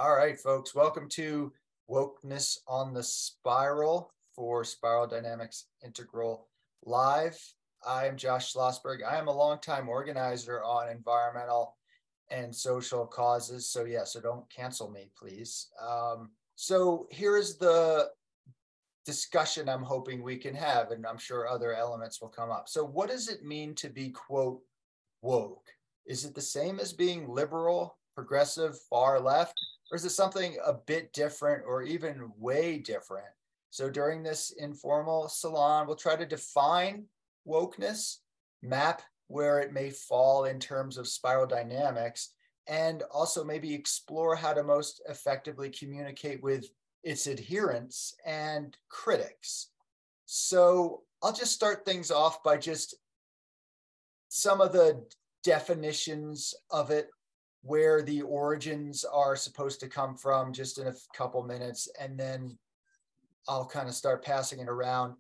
All right, folks, welcome to Wokeness on the Spiral for Spiral Dynamics Integral Live. I am Josh Schlossberg. I am a longtime organizer on environmental and social causes. So don't cancel me, please. So here's the discussion I'm hoping we can have, and I'm sure other elements will come up. So what does it mean to be, quote, woke? Is it the same as being liberal, progressive, far left? Or is it something a bit different or even way different? So during this informal salon, we'll try to define wokeness, map where it may fall in terms of spiral dynamics, and also maybe explore how to most effectively communicate with its adherents and critics. So I'll just start things off by just some of the definitions of it, where the origins are supposed to come from, just in a couple minutes, and then I'll kind of start passing it around.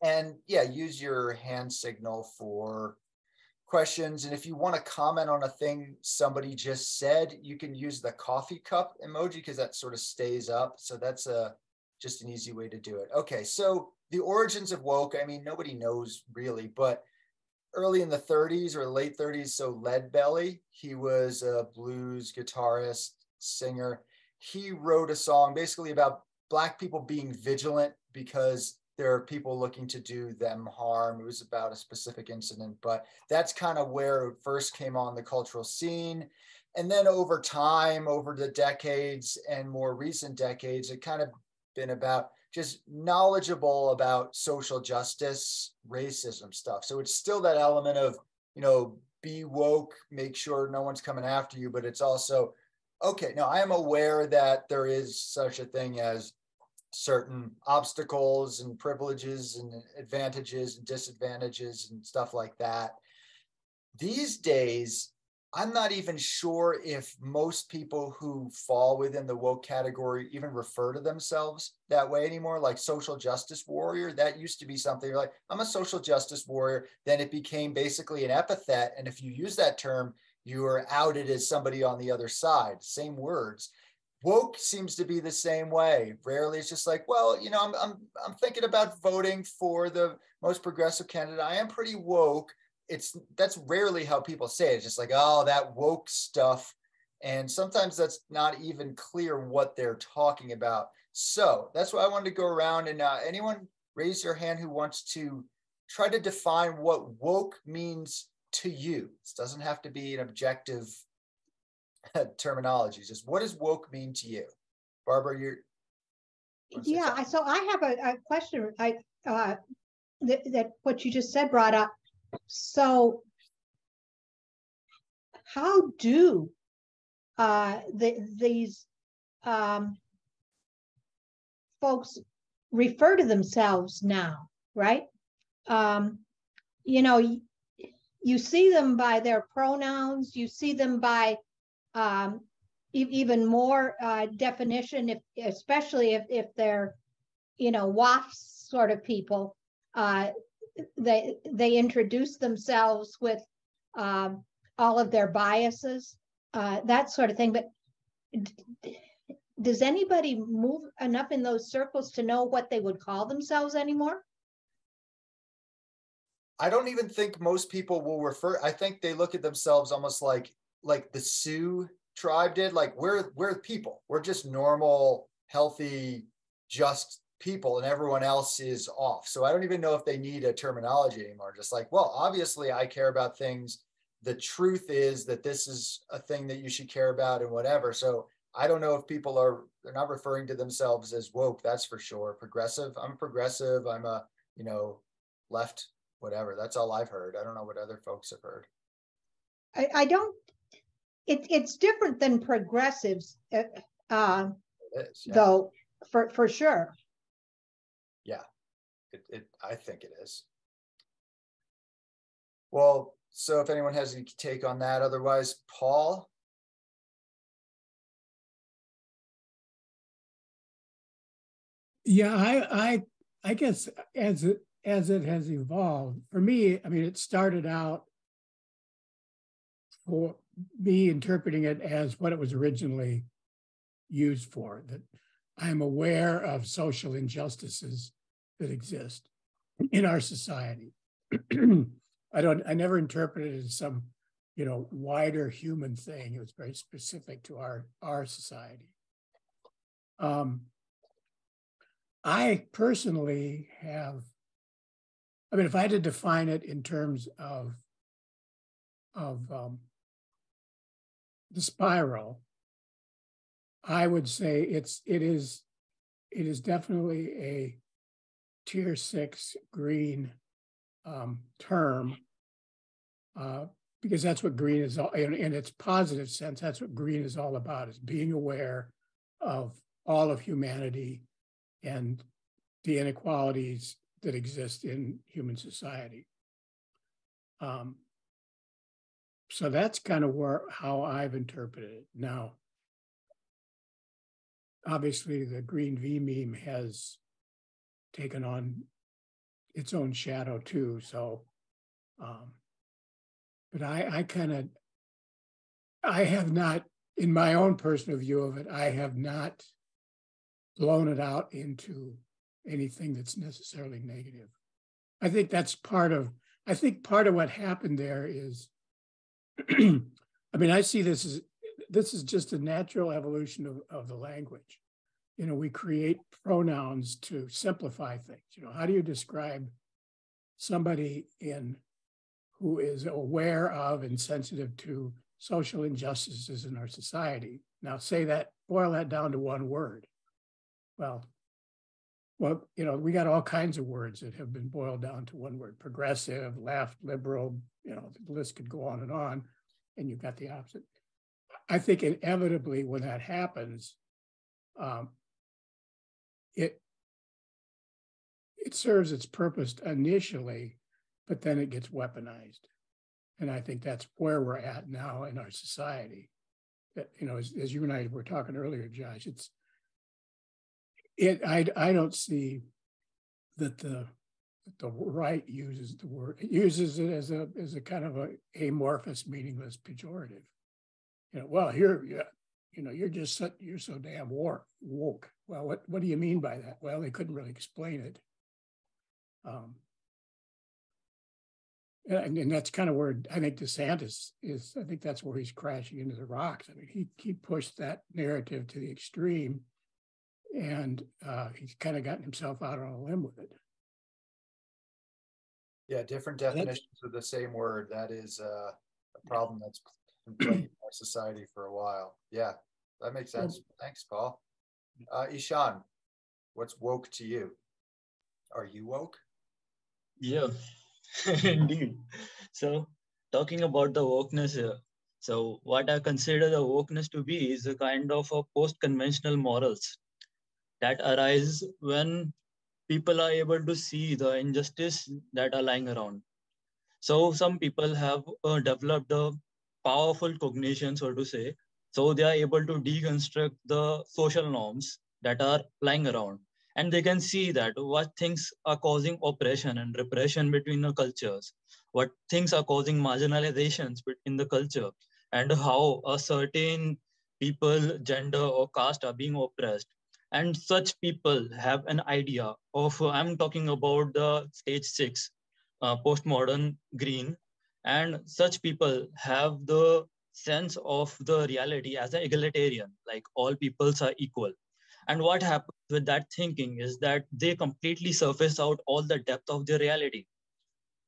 And use your hand signal for questions. And if you want to comment on a thing somebody just said, you can use the coffee cup emoji because that sort of stays up. So that's just an easy way to do it. Okay, so the origins of woke, I mean, nobody knows really, but early in the 30s or late 30s, so Leadbelly, he was a blues guitarist, singer. He wrote a song basically about Black people being vigilant because there are people looking to do them harm. It was about a specific incident, but that's kind of where it first came on the cultural scene. And then over time, over the decades and more recent decades, it kind of been about just knowledgeable about social justice, racism stuff. So it's still that element of, be woke, make sure no one's coming after you, but it's also, okay, now I am aware that there is such a thing as certain obstacles and privileges and advantages and disadvantages and stuff like that. These days, I'm not even sure if most people who fall within the woke category even refer to themselves that way anymore, like social justice warrior. That used to be something you're like, I'm a social justice warrior. Then it became basically an epithet. And if you use that term, you are outed as somebody on the other side, same words. Woke seems to be the same way. Rarely it's just like, well, I'm thinking about voting for the most progressive candidate. I am pretty woke. That's rarely how people say it. It's just like, oh, that woke stuff. And sometimes that's not even clear what they're talking about. So that's why I wanted to go around and anyone raise their hand who wants to try to define what woke means to you. This doesn't have to be an objective terminology. Just what does woke mean to you? Barbara, so I have a question. That what you just said brought up. So how do these folks refer to themselves now, right? You see them by their pronouns, you see them by even more definition, especially if they're, WAFs sort of people. They introduce themselves with all of their biases, that sort of thing. But does anybody move enough in those circles to know what they would call themselves anymore? I don't even think most people will refer. I think they look at themselves almost like the Sioux tribe did. Like we're people. We're just normal, healthy, just people, and everyone else is off. So I don't even know if they need a terminology anymore. Just like, well, obviously I care about things. The truth is that this is a thing that you should care about and whatever. So I don't know if they're not referring to themselves as woke. That's for sure. Progressive. I'm a progressive. I'm a, left, whatever. That's all I've heard. I don't know what other folks have heard. I don't, it's different than progressives, it is, though, for sure. Yeah, I think it is. Well, so if anyone has any take on that, otherwise, Paul? Yeah, I guess as it has evolved, for me, I mean, it started out for me interpreting it as what it was originally used for, that I'm aware of social injustices that exist in our society. I never interpreted it as some, wider human thing. It was very specific to our society. I personally have, if I had to define it in terms of the spiral, I would say it is definitely a tier 6 green term, because that's what green is all in its positive sense. That's what green is all about: is being aware of all of humanity and the inequalities that exist in human society. So that's kind of how I've interpreted it. Now, obviously, the green V meme has taken on its own shadow too. So, but I have not, in my own personal view of it, I have not blown it out into anything that's necessarily negative. I think that's part of what happened there is, I see this is just a natural evolution of the language. We create pronouns to simplify things. How do you describe somebody who is aware of and sensitive to social injustices in our society? Now boil that down to one word. Well, we got all kinds of words that have been boiled down to one word: progressive, left, liberal, the list could go on, and you've got the opposite. I think inevitably when that happens, it serves its purpose initially, but then it gets weaponized. And I think that's where we're at now in our society. That, as you and I were talking earlier, Josh, I don't see that the right uses the word. It uses it as a kind of a amorphous, meaningless pejorative. Well, you're so damn woke. Well, what do you mean by that? Well, they couldn't really explain it. And that's kind of where I think DeSantis is. I think that's where he's crashing into the rocks. He pushed that narrative to the extreme, and he's kind of gotten himself out on a limb with it. Yeah, different definitions of the same word. That is a problem that's been plaguing our society for a while. Yeah, that makes sense. Thanks, Paul. Ishan, what's woke to you? Are you woke? Yeah, indeed. So, talking about the wokeness here. So, what I consider the wokeness to be is a kind of a post-conventional morals that arise when people are able to see the injustice that are lying around. So, some people have developed a powerful cognition, so to say. So, they are able to deconstruct the social norms that are lying around. And they can see that what things are causing oppression and repression between the cultures, what things are causing marginalizations in the culture, and how a certain people, gender, or caste are being oppressed. And such people have an idea of, I'm talking about the stage 6, postmodern green, and such people have the sense of the reality as an egalitarian, like all peoples are equal. And what happens with that thinking is that they completely surface out all the depth of their reality.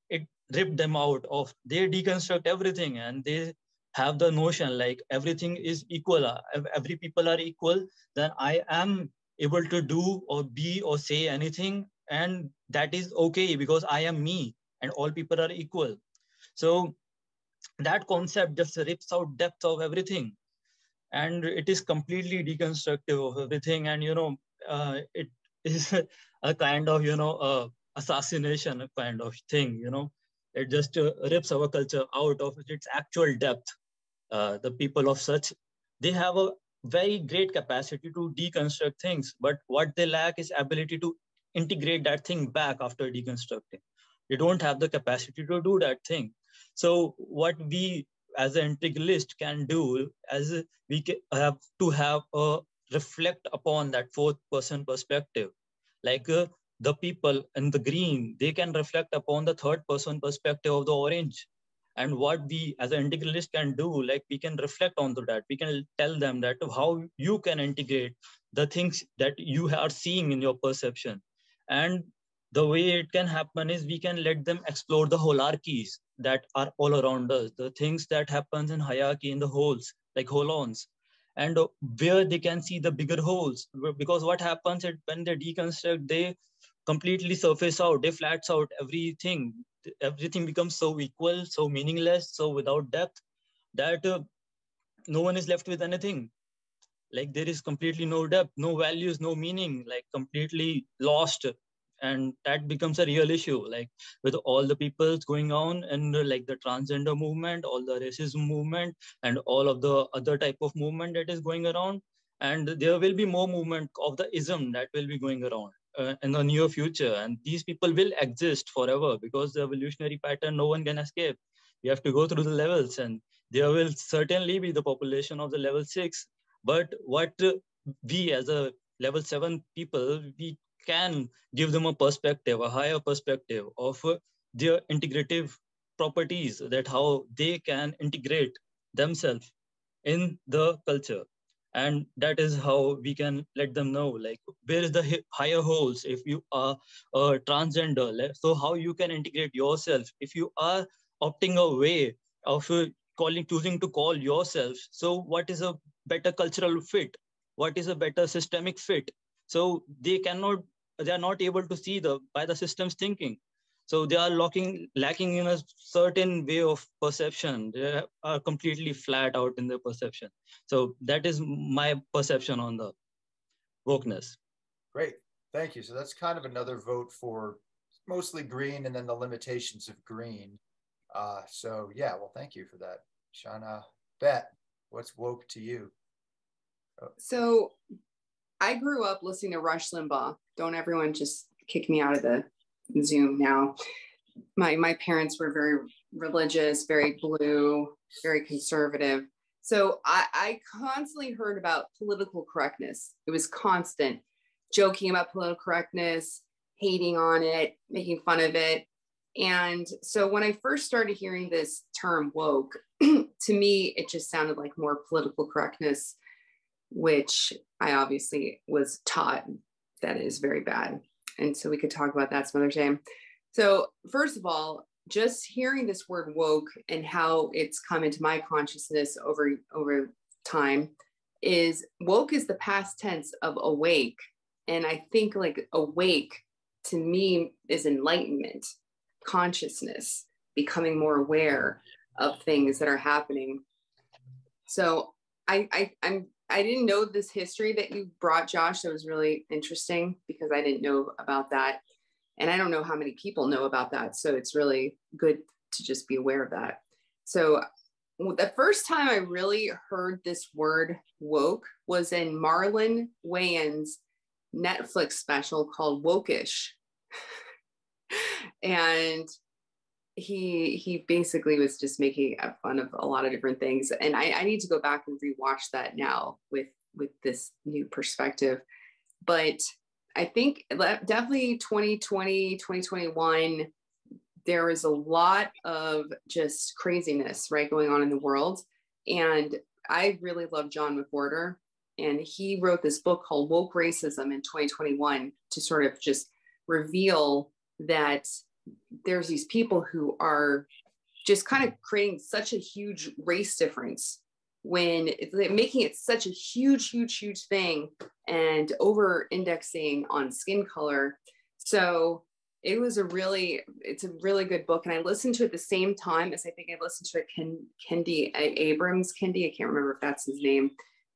It ripped them out of, they deconstruct everything, and they have the notion like everything is equal. Every people are equal, then I am able to do or be or say anything, and that is okay because I am me and all people are equal. So that concept just rips out depth of everything, and it is completely deconstructive of everything. And it is a kind of assassination kind of thing. It just rips our culture out of its actual depth. The people of such, they have a very great capacity to deconstruct things, but what they lack is ability to integrate that thing back after deconstructing. They don't have the capacity to do that thing. So what we as an integralist can do, as we have to have a reflect upon that fourth person perspective. Like the people in the green, they can reflect upon the third person perspective of the orange. And what we as an integralist can do, like we can reflect onto that. We can tell them that how you can integrate the things that you are seeing in your perception. And the way it can happen is we can let them explore the hierarchies that are all around us, the things that happens in hierarchy in the holes, like holons, and where they can see the bigger holes. Because what happens is when they deconstruct, they completely surface out, they flats out everything. Everything becomes so equal, so meaningless, so without depth, that no one is left with anything. Like there is completely no depth, no values, no meaning, like completely lost. And that becomes a real issue, like with all the peoples going on, and like the transgender movement, all the racism movement, and all of the other type of movement that is going around. And there will be more movement of the ism that will be going around in the near future. And these people will exist forever, because the evolutionary pattern no one can escape. You have to go through the levels, and there will certainly be the population of the level 6. But what we as a level 7 people, we can give them a perspective, a higher perspective of their integrative properties, that how they can integrate themselves in the culture. And that is how we can let them know, like, where is the higher holes if you are a transgender. So how you can integrate yourself if you are opting away of choosing to call yourself. So what is a better cultural fit? What is a better systemic fit? So they are not able to see by the system's thinking. So they are lacking in a certain way of perception. They are completely flat out in their perception. So that is my perception on the wokeness. Great, thank you. So that's kind of another vote for mostly green, and then the limitations of green. So yeah, well, thank you for that, Shauna. Bet, what's woke to you? So I grew up listening to Rush Limbaugh. Don't everyone just kick me out of the Zoom now. My parents were very religious, very blue, very conservative. So I constantly heard about political correctness. It was constant, joking about political correctness, hating on it, making fun of it. And so when I first started hearing this term woke, to me, it just sounded like more political correctness, which I obviously was taught that is very bad. And so we could talk about that some other time. So first of all, just hearing this word woke and how it's come into my consciousness over time is woke is the past tense of awake. And I think like awake to me is enlightenment, consciousness, becoming more aware of things that are happening. So I didn't know this history that you brought, Josh. That was really interesting because I didn't know about that. And I don't know how many people know about that. So it's really good to just be aware of that. So the first time I really heard this word woke was in Marlon Wayans' Netflix special called Wokish. And he basically was just making fun of a lot of different things. And I need to go back and rewatch that now with this new perspective. But I think definitely 2020, 2021, there is a lot of just craziness, right, going on in the world. And I really love John McWhorter. And he wrote this book called Woke Racism in 2021 to sort of just reveal that there's these people who are just kind of creating such a huge race difference when making it such a huge thing and over indexing on skin color. So it's a really good book. And I listened to it at the same time as I think I listened to it, Kendi Abrams, I can't remember if that's his name,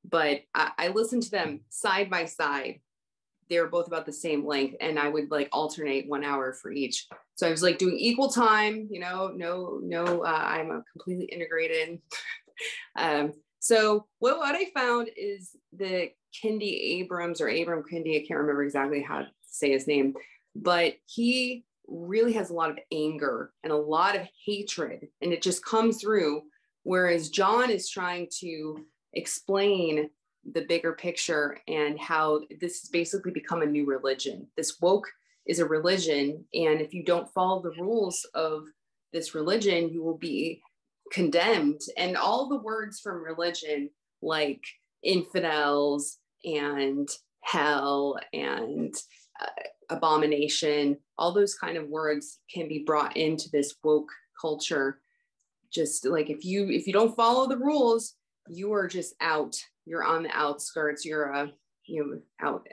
but I listened to them side by side. They were both about the same length, and I would like alternate 1 hour for each. So I was like doing equal time, I'm a completely integrated. So what I found is the Kendi Abrams or Abram Kendi, I can't remember exactly how to say his name, but he really has a lot of anger and a lot of hatred, and it just comes through. Whereas John is trying to explain the bigger picture and how this has basically become a new religion. This woke is a religion, and if you don't follow the rules of this religion, you will be condemned. And all the words from religion, like infidels and hell and abomination, all those kind of words can be brought into this woke culture. Just like if you don't follow the rules, you are just out. You're on the outskirts. You're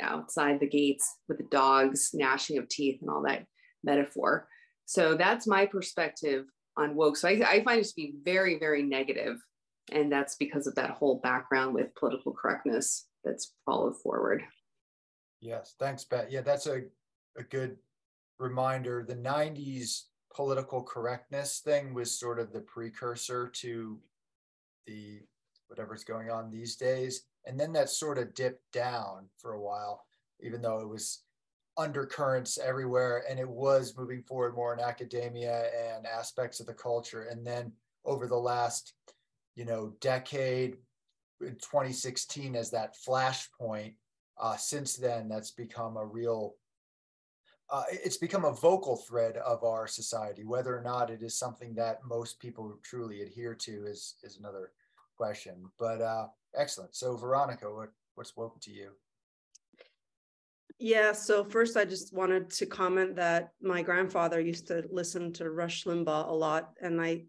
outside the gates with the dogs gnashing of teeth and all that metaphor. So that's my perspective on woke. So I find it to be very, very negative, and that's because of that whole background with political correctness that's followed forward. Yes, thanks, Beth. Yeah, that's a good reminder. The 90s political correctness thing was sort of the precursor to the whatever's going on these days. And then that sort of dipped down for a while, even though it was undercurrents everywhere, and it was moving forward more in academia and aspects of the culture. And then over the last, decade, in 2016 as that flashpoint, since then, that's become a real, it's become a vocal thread of our society. Whether or not it is something that most people truly adhere to is another question. But excellent. So Veronica, what's woke to you? Yeah, so first I just wanted to comment that my grandfather used to listen to Rush Limbaugh a lot, and I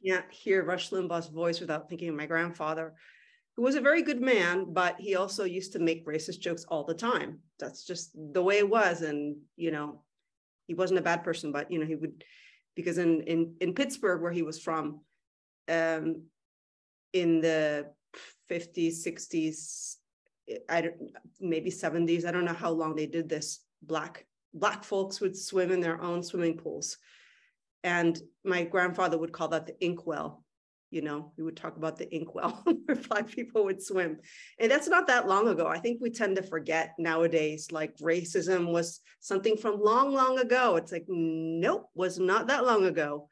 can't hear Rush Limbaugh's voice without thinking of my grandfather, who was a very good man, but he also used to make racist jokes all the time. That's just the way it was. And, he wasn't a bad person, but, he would, because in Pittsburgh, where he was from, in the 50s, 60s, maybe 70s, I don't know how long they did this, black folks would swim in their own swimming pools. And my grandfather would call that the inkwell. We would talk about the inkwell where Black people would swim. And that's not that long ago. I think we tend to forget nowadays, like racism was something from long, long ago. It's like, nope, was not that long ago.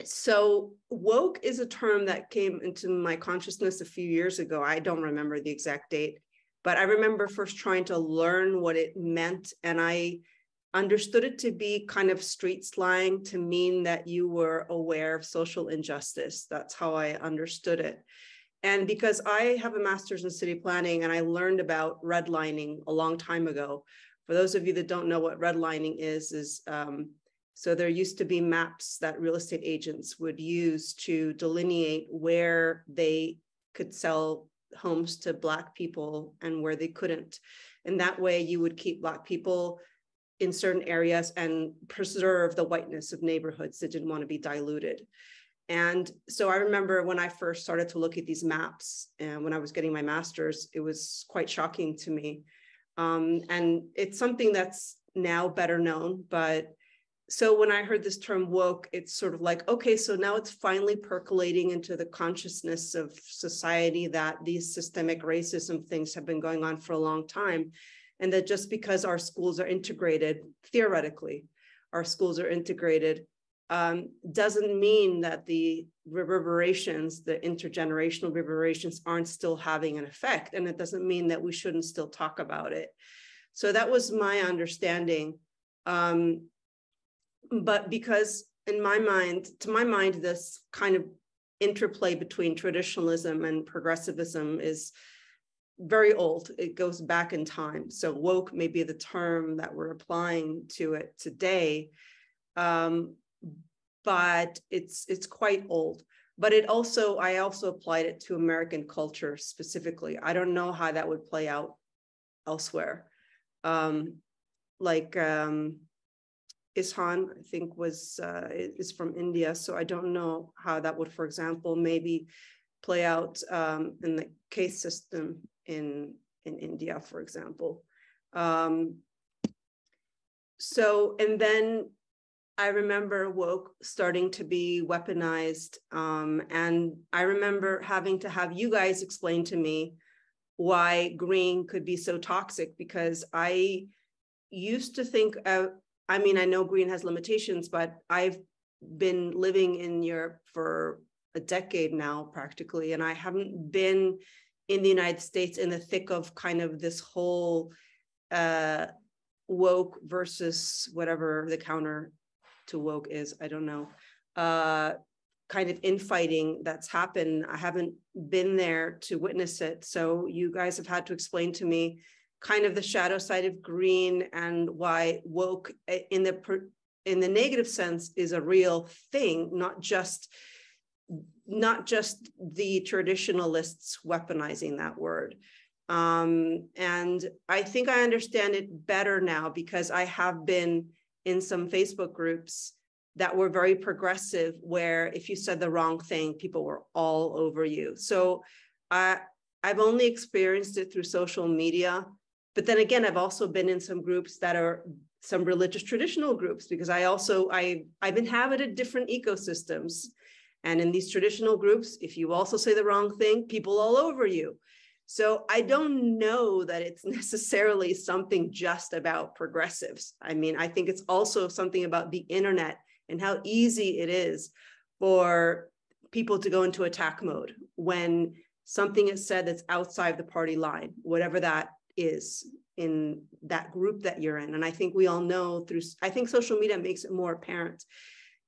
So woke is a term that came into my consciousness a few years ago. I don't remember the exact date, but I remember first trying to learn what it meant. And I understood it to be kind of street slang to mean that you were aware of social injustice. That's how I understood it. And because I have a master's in city planning and I learned about redlining a long time ago, for those of you that don't know what redlining is so there used to be maps that real estate agents would use to delineate where they could sell homes to Black people and where they couldn't. And that way you would keep Black people in certain areas and preserve the whiteness of neighborhoods that didn't want to be diluted. And so I remember when I first started to look at these maps and when I was getting my master's, it was quite shocking to me. And it's something that's now better known, but so when I heard this term woke, it's sort of like, okay, so now it's finally percolating into the consciousness of society that these systemic racism things have been going on for a long time. And that just because our schools are integrated, theoretically, our schools are integrated, doesn't mean that the reverberations, the intergenerational reverberations aren't still having an effect. And it doesn't mean that we shouldn't still talk about it. So that was my understanding. But because in my mind, to my mind, this kind of interplay between traditionalism and progressivism is very old. It goes back in time. So woke may be the term that we're applying to it today, but it's quite old. But I also applied it to American culture specifically. I don't know how that would play out elsewhere. Ishan, I think, is from India. So I don't know how that would, for example, maybe play out in the caste system in India, for example. And then I remember woke starting to be weaponized. And I remember having to have you guys explain to me why green could be so toxic, because I used to think, I know green has limitations, but I've been living in Europe for a decade now practically, and I haven't been in the United States in the thick of kind of this whole woke versus whatever the counter to woke is, I don't know, kind of infighting that's happened. I haven't been there to witness it. So you guys have had to explain to me kind of the shadow side of green and why woke in the negative sense is a real thing, not just the traditionalists weaponizing that word. And I think I understand it better now because I have been in some Facebook groups that were very progressive, where if you said the wrong thing, people were all over you. So I've only experienced it through social media. But then again, I've also been in some groups that are some religious traditional groups, because I've inhabited different ecosystems. And in these traditional groups, if you also say the wrong thing, people all over you. So I don't know that it's necessarily something just about progressives. I mean, I think it's also something about the internet and how easy it is for people to go into attack mode when something is said that's outside the party line, whatever that is in that group that you're in. And I think we all know I think social media makes it more apparent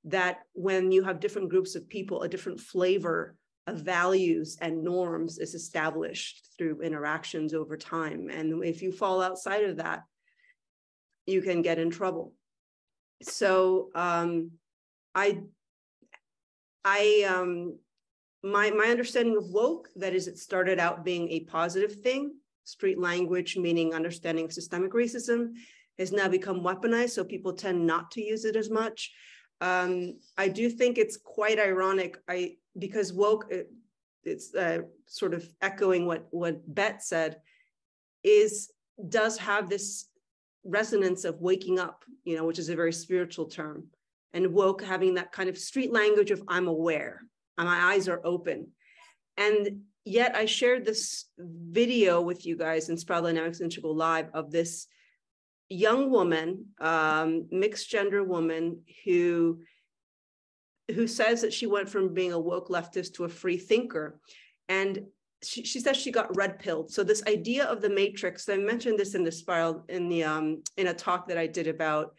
that when you have different groups of people, a different flavor of values and norms is established through interactions over time. And if you fall outside of that, you can get in trouble. So my understanding of woke, that is, it started out being a positive thing. Street language, meaning understanding of systemic racism, has now become weaponized, so people tend not to use it as much. I do think it's quite ironic, because woke, it's sort of echoing what Bet said, does have this resonance of waking up, which is a very spiritual term, and woke having that kind of street language of I'm aware, and my eyes are open. And yet I shared this video with you guys in Spiral Dynamics Integral Live of this young woman, mixed gender woman, who says that she went from being a woke leftist to a free thinker. And she says she got red pilled. So this idea of the matrix, I mentioned this in the Spiral, in a talk that I did about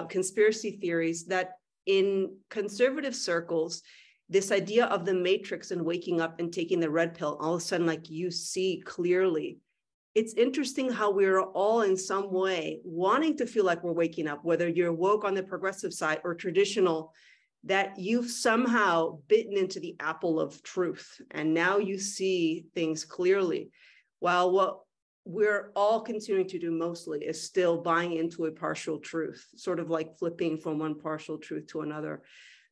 conspiracy theories, that in conservative circles, this idea of the matrix and waking up and taking the red pill, all of a sudden, like, you see clearly. It's interesting how we're all in some way wanting to feel like we're waking up, whether you're woke on the progressive side or traditional, that you've somehow bitten into the apple of truth. And now you see things clearly. While what we're all continuing to do mostly is still buying into a partial truth, sort of like flipping from one partial truth to another.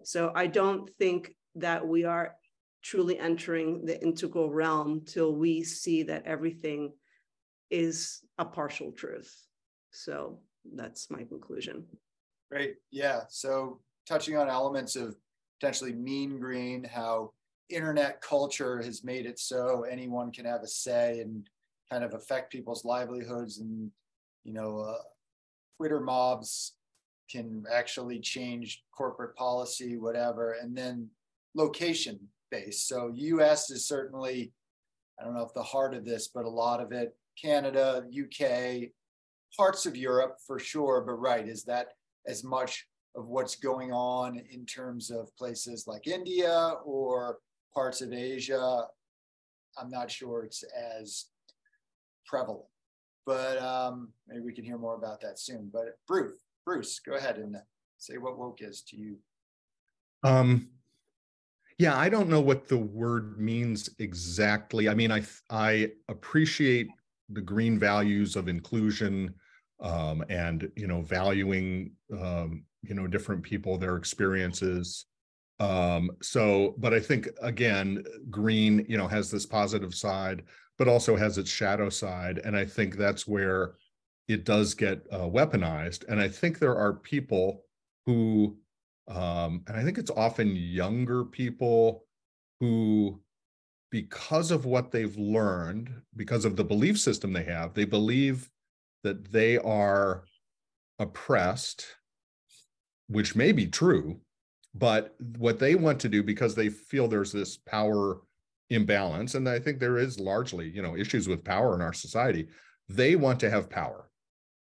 So I don't think that we are truly entering the integral realm till we see that everything is a partial truth. So that's my conclusion. Great. Yeah. So touching on elements of potentially mean green, how internet culture has made it so anyone can have a say and kind of affect people's livelihoods, and Twitter mobs can actually change corporate policy, whatever. And then location based. So US is certainly, I don't know if the heart of this, but a lot of it, Canada, UK, parts of Europe for sure, but right, is that as much of what's going on in terms of places like India or parts of Asia? I'm not sure it's as prevalent, but maybe we can hear more about that soon. But Bruce, go ahead and say what woke is to you. Yeah, I don't know what the word means exactly. I mean, I appreciate the green values of inclusion and valuing different people, their experiences. But I think, again, green has this positive side, but also has its shadow side, and I think that's where it does get weaponized. And I think there are people who, and I think it's often younger people who, because of what they've learned, because of the belief system they have, they believe that they are oppressed, which may be true, But what they want to do, because they feel there's this power imbalance, and I think there is largely, issues with power in our society, they want to have power.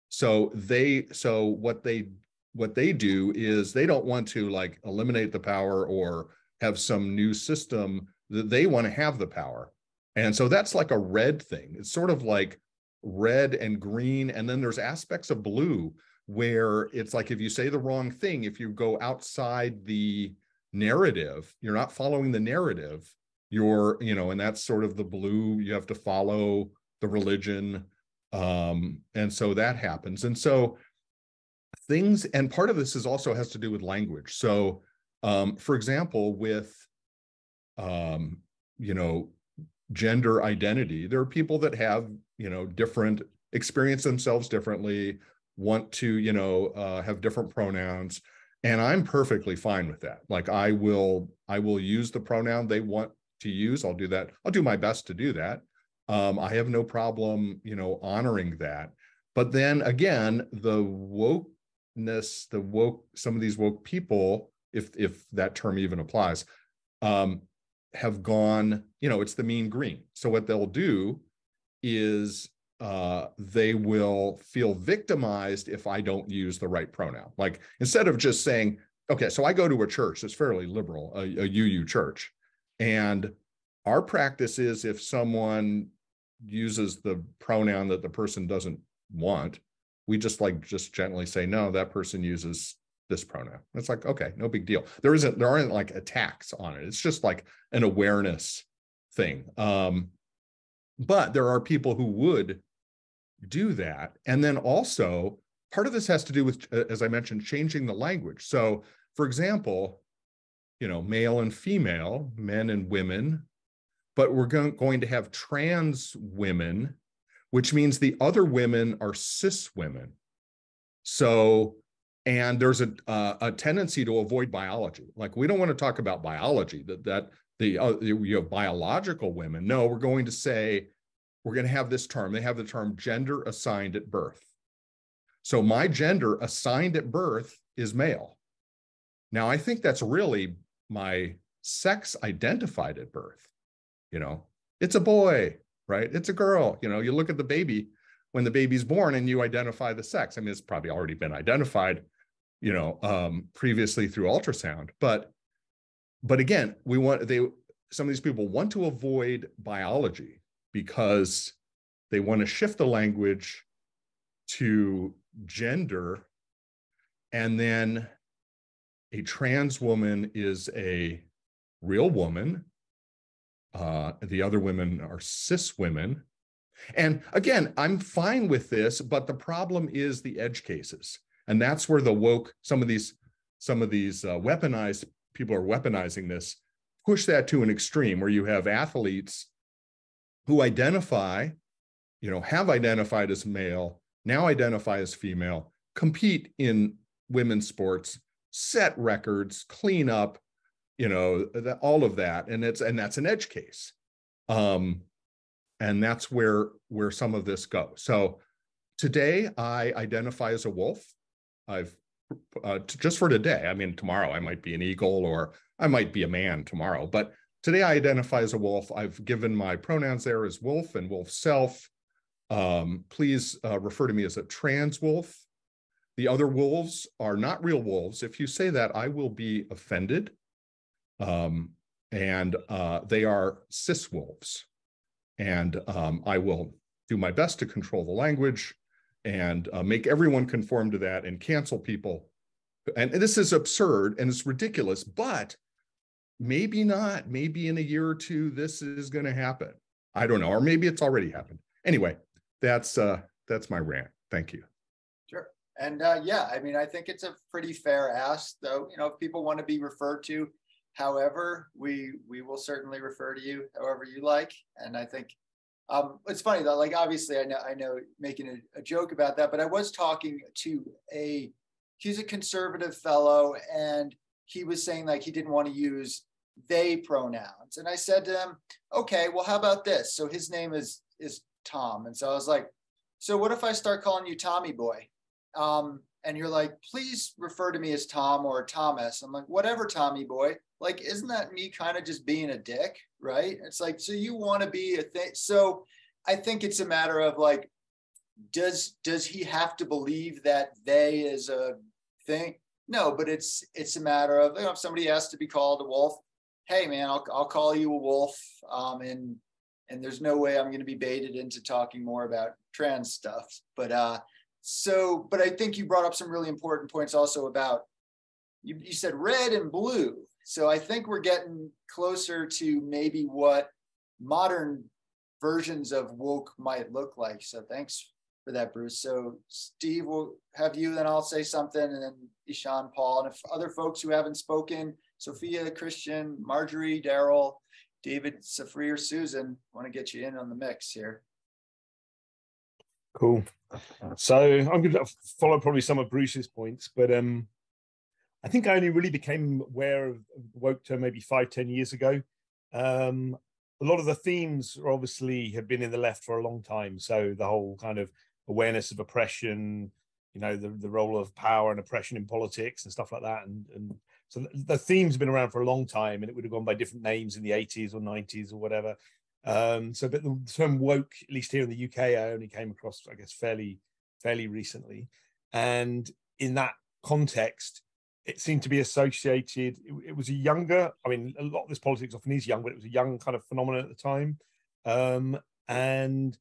So what they do is they don't want to like eliminate the power or have some new system. That they want to have the power. And so that's like a red thing. It's sort of like red and green. And then there's aspects of blue where it's like, if you say the wrong thing, if you go outside the narrative, you're not following the narrative, and that's sort of the blue, you have to follow the religion. And so that happens. And so things, and part of this is also has to do with language. So, for example, with, gender identity, there are people that have, different, experience themselves differently, want to, have different pronouns. And I'm perfectly fine with that. Like I will use the pronoun they want to use. I'll do that. I'll do my best to do that. I have no problem, honoring that. But then again, the wokeness, some of these woke people, if that term even applies, have gone, it's the mean green. So what they'll do is they will feel victimized if I don't use the right pronoun. Like instead of just saying, okay, so I go to a church that's fairly liberal, a UU church, and our practice is if someone uses the pronoun that the person doesn't want, we just gently say, no, that person uses this pronoun. It's like, okay, no big deal. There aren't like attacks on it. It's just like an awareness thing. But there are people who would do that. And then also part of this has to do with, as I mentioned, changing the language. So for example, male and female, men and women, but we're going to have trans women, which means the other women are cis women. So, and there's a tendency to avoid biology. Like we don't want to talk about biology, you have biological women. No, we're going to say, we're going to have this term. They have the term gender assigned at birth. So my gender assigned at birth is male. Now, I think that's really my sex identified at birth. It's a boy, right? It's a girl. You look at the baby when the baby's born and you identify the sex. I mean, it's probably already been identified, previously through ultrasound. But again, some of these people want to avoid biology because they want to shift the language to gender. And then a trans woman is a real woman. The other women are cis women. And again, I'm fine with this, but the problem is the edge cases. And that's where the woke, some of these weaponized people are weaponizing this, push that to an extreme where you have athletes who identify, have identified as male, now identify as female, compete in women's sports, set records, clean up, all of that. And that's an edge case. And that's where some of this goes. So today I identify as a wolf. I've just for today. I mean, tomorrow I might be an eagle or I might be a man tomorrow, but today I identify as a wolf. I've given my pronouns there as wolf and wolf self. Please refer to me as a trans wolf. The other wolves are not real wolves. If you say that, I will be offended. And they are cis wolves. And I will do my best to control the language and make everyone conform to that and cancel people. And this is absurd and it's ridiculous, but maybe not. Maybe in a year or two, this is going to happen. I don't know, or maybe it's already happened. Anyway, that's my rant. Thank you. Sure. And yeah, I mean, I think it's a pretty fair ask, though. If people want to be referred to however, we will certainly refer to you however you like. And I think it's funny though, like obviously I know making a joke about that, but I was talking to he's a conservative fellow and he was saying like he didn't want to use they pronouns. And I said to him, okay, well, how about this? So his name is Tom. And so I was like, so what if I start calling you Tommy boy? and you're like, please refer to me as Tom or Thomas. I'm like, whatever, Tommy boy. Like, isn't that me kind of just being a dick, right? It's like, so you want to be a thing. So I think it's a matter of like, does he have to believe that they is a thing? No, but it's a matter of, if somebody has to be called a wolf, hey man, I'll call you a wolf. And there's no way I'm going to be baited into talking more about trans stuff. But I think you brought up some really important points also about, you said red and blue. So I think we're getting closer to maybe what modern versions of woke might look like. So thanks for that, Bruce. So Steve, we'll have you, then I'll say something, and then Ishan, Paul, and if other folks who haven't spoken, Sophia, Christian, Marjorie, Daryl, David, Safri, or Susan, want to get you in on the mix here. Cool. So I'm going to follow probably some of Bruce's points, but I think I only really became aware of the woke term maybe 5-10 years ago. A lot of the themes are obviously have been in the left for a long time. So the whole kind of awareness of oppression, you know, the role of power and oppression in politics and stuff like that. And so the themes have been around for a long time, and it would have gone by different names in the 80s or 90s or whatever. But the term woke, at least here in the UK, I only came across, I guess, fairly recently. And in that context, it seemed to be associated, it was a younger, I mean, a lot of this politics often is young, but it was a young kind of phenomenon at the time. And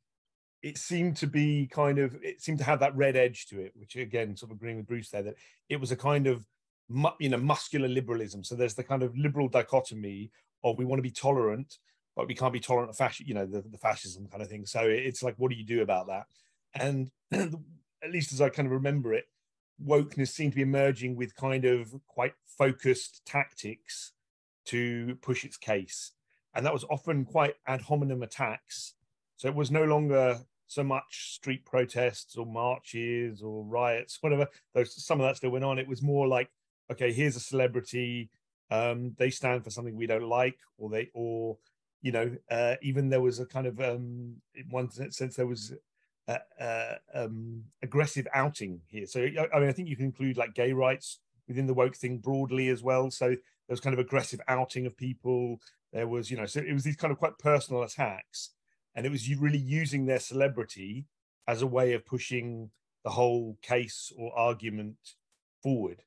it seemed to be it seemed to have that red edge to it, which again, sort of agreeing with Bruce there, that it was a kind of, muscular liberalism. So there's the kind of liberal dichotomy of we want to be tolerant, but we can't be tolerant of the fascism kind of thing. So it's like, what do you do about that? And at least as I kind of remember it, wokeness seemed to be emerging with kind of quite focused tactics to push its case. And that was often quite ad hominem attacks. So it was no longer so much street protests or marches or riots, whatever. Some of that still went on. It was more like, okay, here's a celebrity. They stand for something we don't like, even there was a kind of, in one sense, there was aggressive outing here. So I mean, I think you can include like gay rights within the woke thing broadly as well. So there was kind of aggressive outing of people. There was, so it was these kind of quite personal attacks, and it was really using their celebrity as a way of pushing the whole case or argument forward.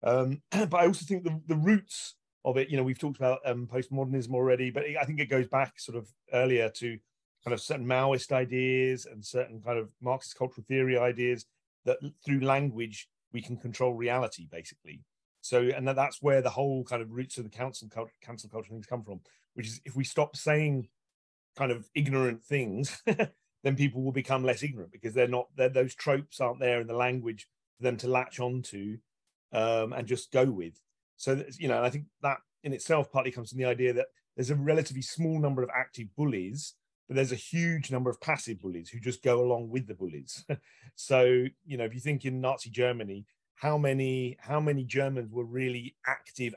But I also think the roots of it, we've talked about postmodernism already, but I think it goes back sort of earlier to kind of certain Maoist ideas and certain kind of Marxist cultural theory ideas that through language we can control reality, basically. So, and that's where the whole kind of roots of the cancel culture things come from, which is if we stop saying kind of ignorant things, then people will become less ignorant because those tropes aren't there in the language for them to latch onto and just go with. So, I think that in itself partly comes from the idea that there's a relatively small number of active bullies, but there's a huge number of passive bullies who just go along with the bullies. So, if you think in Nazi Germany, how many Germans were really active,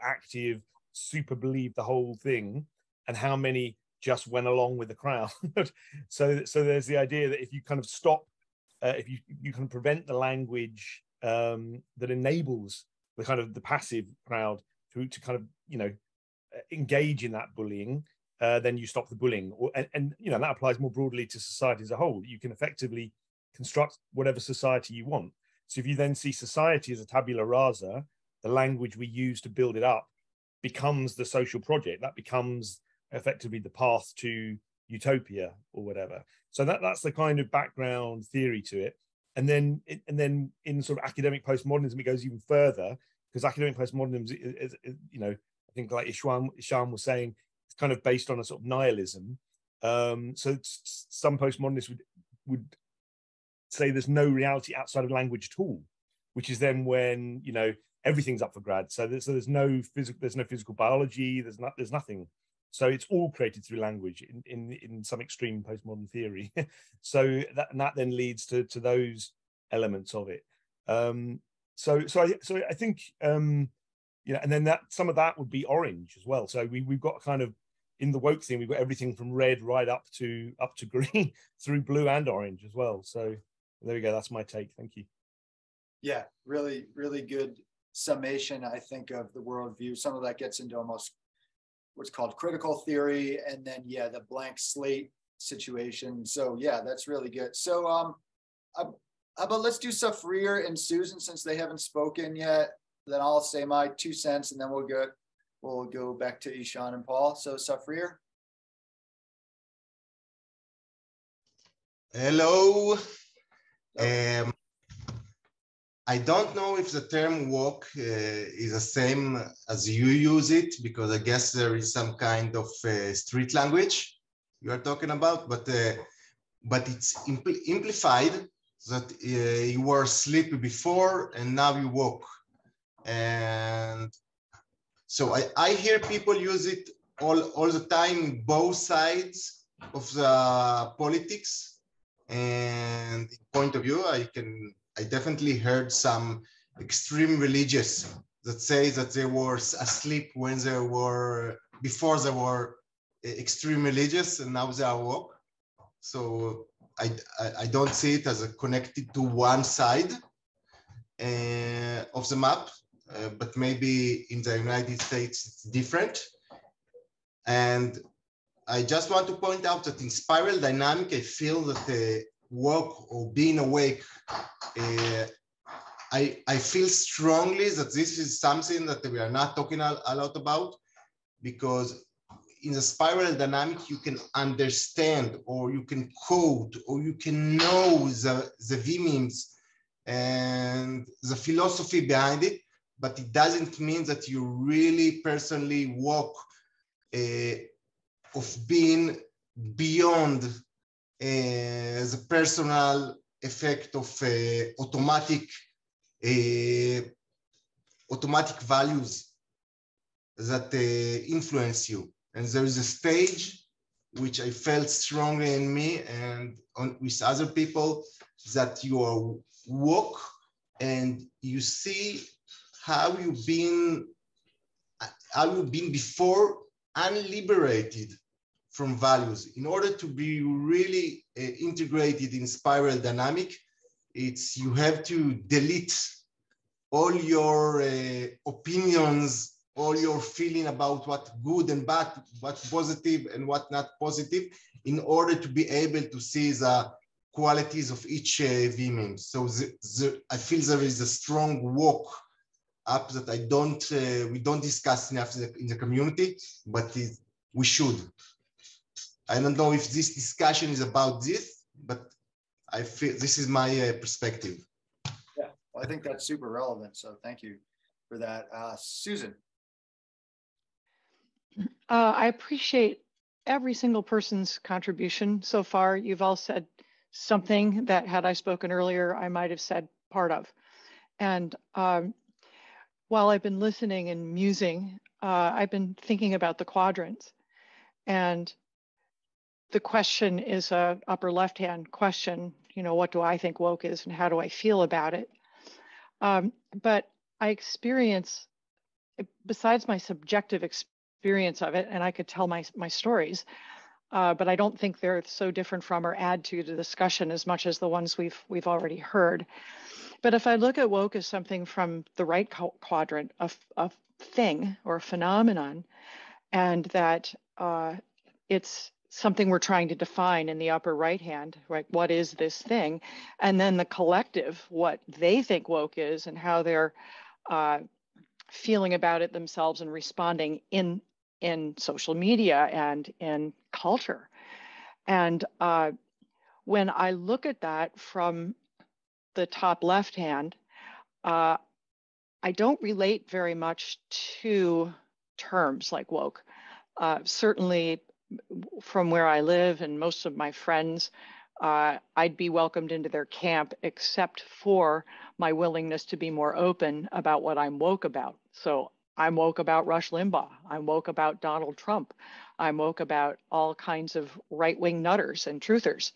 super believed the whole thing, and how many just went along with the crowd? So there's the idea that if you kind of stop, if you can prevent the language that enables the kind of the passive crowd to kind of, engage in that bullying, then you stop the bullying. And that applies more broadly to society as a whole. You can effectively construct whatever society you want. So if you then see society as a tabula rasa, the language we use to build it up becomes the social project. That becomes effectively the path to utopia or whatever. So that's the kind of background theory to it. And then in sort of academic postmodernism, it goes even further, because academic postmodernism is I think like Ishan was saying, it's kind of based on a sort of nihilism. So some postmodernists would say there's no reality outside of language at all, which is then when everything's up for grabs. So there's no physical biology. There's nothing. So it's all created through language in some extreme postmodern theory. So that then leads to those elements of it. So I think and then that some of that would be orange as well. So we've got kind of in the woke thing, we've got everything from red right up to green through blue and orange as well. So there we go. That's my take. Thank you. Yeah, really, really good summation, I think, of the worldview. Some of that gets into almost what's called critical theory, and then the blank slate situation. So yeah, that's really good. So how about let's do Safrir and Susan, since they haven't spoken yet. Then I'll say my 2 cents, and then we'll go back to Ishan and Paul. So Safrir. Hello. I don't know if the term woke is the same as you use it, because I guess there is some kind of street language you are talking about, but it's implied that you were asleep before and now you woke. And so I hear people use it all the time, both sides of the politics and point of view. I definitely heard some extreme religious that say that they were asleep when before they were extreme religious, and now they are woke. So I don't see it as connected to one side of the map, but maybe in the United States it's different. And I just want to point out that in spiral dynamic, I feel that woke or being awake, I feel strongly that this is something that we are not talking a lot about, because in the spiral dynamic, you can understand, or you can code, or you can know the V-memes and the philosophy behind it, but it doesn't mean that you really personally woke of being beyond the personal effect of automatic values that influence you. And there is a stage which I felt strongly in me and with other people, that you are woke and you see how you've been before unliberated from values. In order to be really integrated in spiral dynamic, you have to delete all your opinions, all your feeling about what good and bad, what positive and what not positive, in order to be able to see the qualities of each V-meme. So I feel there is a strong walk up that we don't discuss enough in the community, but we should. I don't know if this discussion is about this, but I feel this is my perspective. Yeah, well, I think that's super relevant. So thank you for that. Susan. I appreciate every single person's contribution so far. You've all said something that, had I spoken earlier, I might have said part of. And while I've been listening and musing, I've been thinking about the quadrants. And the question is a upper left-hand question, what do I think woke is and how do I feel about it? But I experience, besides my subjective experience of it, and I could tell my stories, but I don't think they're so different from or add to the discussion as much as the ones we've already heard. But if I look at woke as something from the right quadrant, a thing or a phenomenon, and that it's something we're trying to define in the upper right hand, right? What is this thing? And then the collective, what they think woke is and how they're feeling about it themselves and responding in social media and in culture. And when I look at that from the top left hand, I don't relate very much to terms like woke. Certainly from where I live and most of my friends, I'd be welcomed into their camp except for my willingness to be more open about what I'm woke about. So I'm woke about Rush Limbaugh. I'm woke about Donald Trump. I'm woke about all kinds of right-wing nutters and truthers,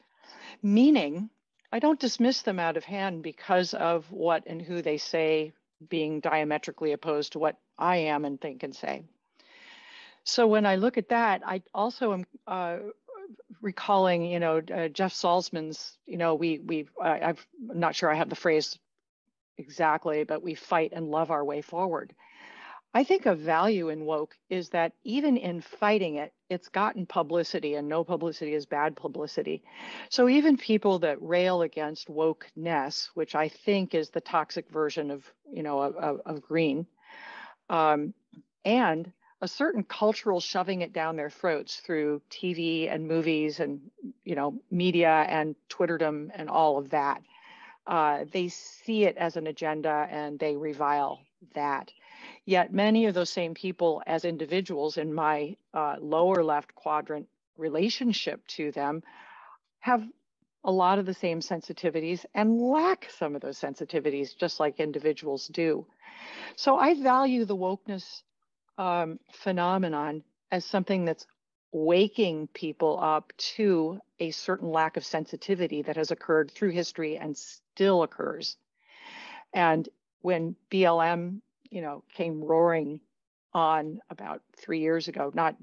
meaning I don't dismiss them out of hand because of what and who they say being diametrically opposed to what I am and think and say. So when I look at that, I also am recalling, Jeff Salzman's, I'm not sure I have the phrase exactly, but we fight and love our way forward. I think a value in woke is that even in fighting it, it's gotten publicity, and no publicity is bad publicity. So even people that rail against wokeness, which I think is the toxic version of, of green, and a certain cultural shoving it down their throats through TV and movies and, media and Twitterdom and all of that. They see it as an agenda and they revile that. Yet many of those same people as individuals in my lower left quadrant relationship to them have a lot of the same sensitivities and lack some of those sensitivities, just like individuals do. So I value the wokeness phenomenon as something that's waking people up to a certain lack of sensitivity that has occurred through history and still occurs. And when BLM, came roaring on about 3 years ago, not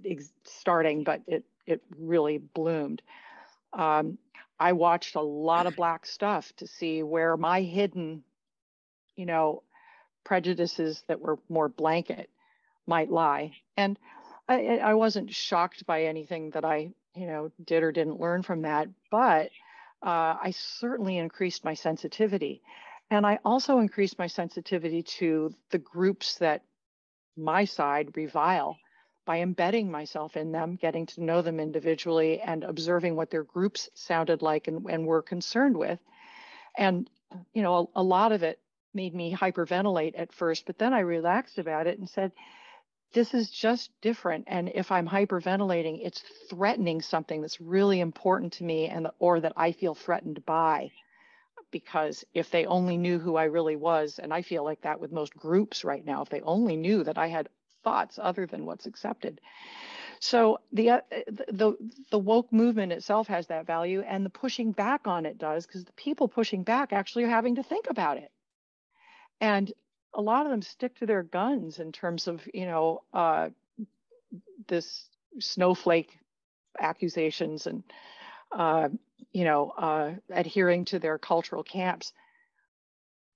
starting, but it really bloomed. I watched a lot of Black stuff to see where my hidden, prejudices that were more blanket might lie. And I wasn't shocked by anything that I, did or didn't learn from that, but I certainly increased my sensitivity. And I also increased my sensitivity to the groups that my side revile by embedding myself in them, getting to know them individually and observing what their groups sounded like and were concerned with. And, a lot of it made me hyperventilate at first, but then I relaxed about it and said, this is just different. And if I'm hyperventilating, it's threatening something that's really important to me or that I feel threatened by. Because if they only knew who I really was, and I feel like that with most groups right now, if they only knew that I had thoughts other than what's accepted. So the woke movement itself has that value, and the pushing back on it does, because the people pushing back actually are having to think about it. And a lot of them stick to their guns in terms of, this snowflake accusations and, adhering to their cultural camps,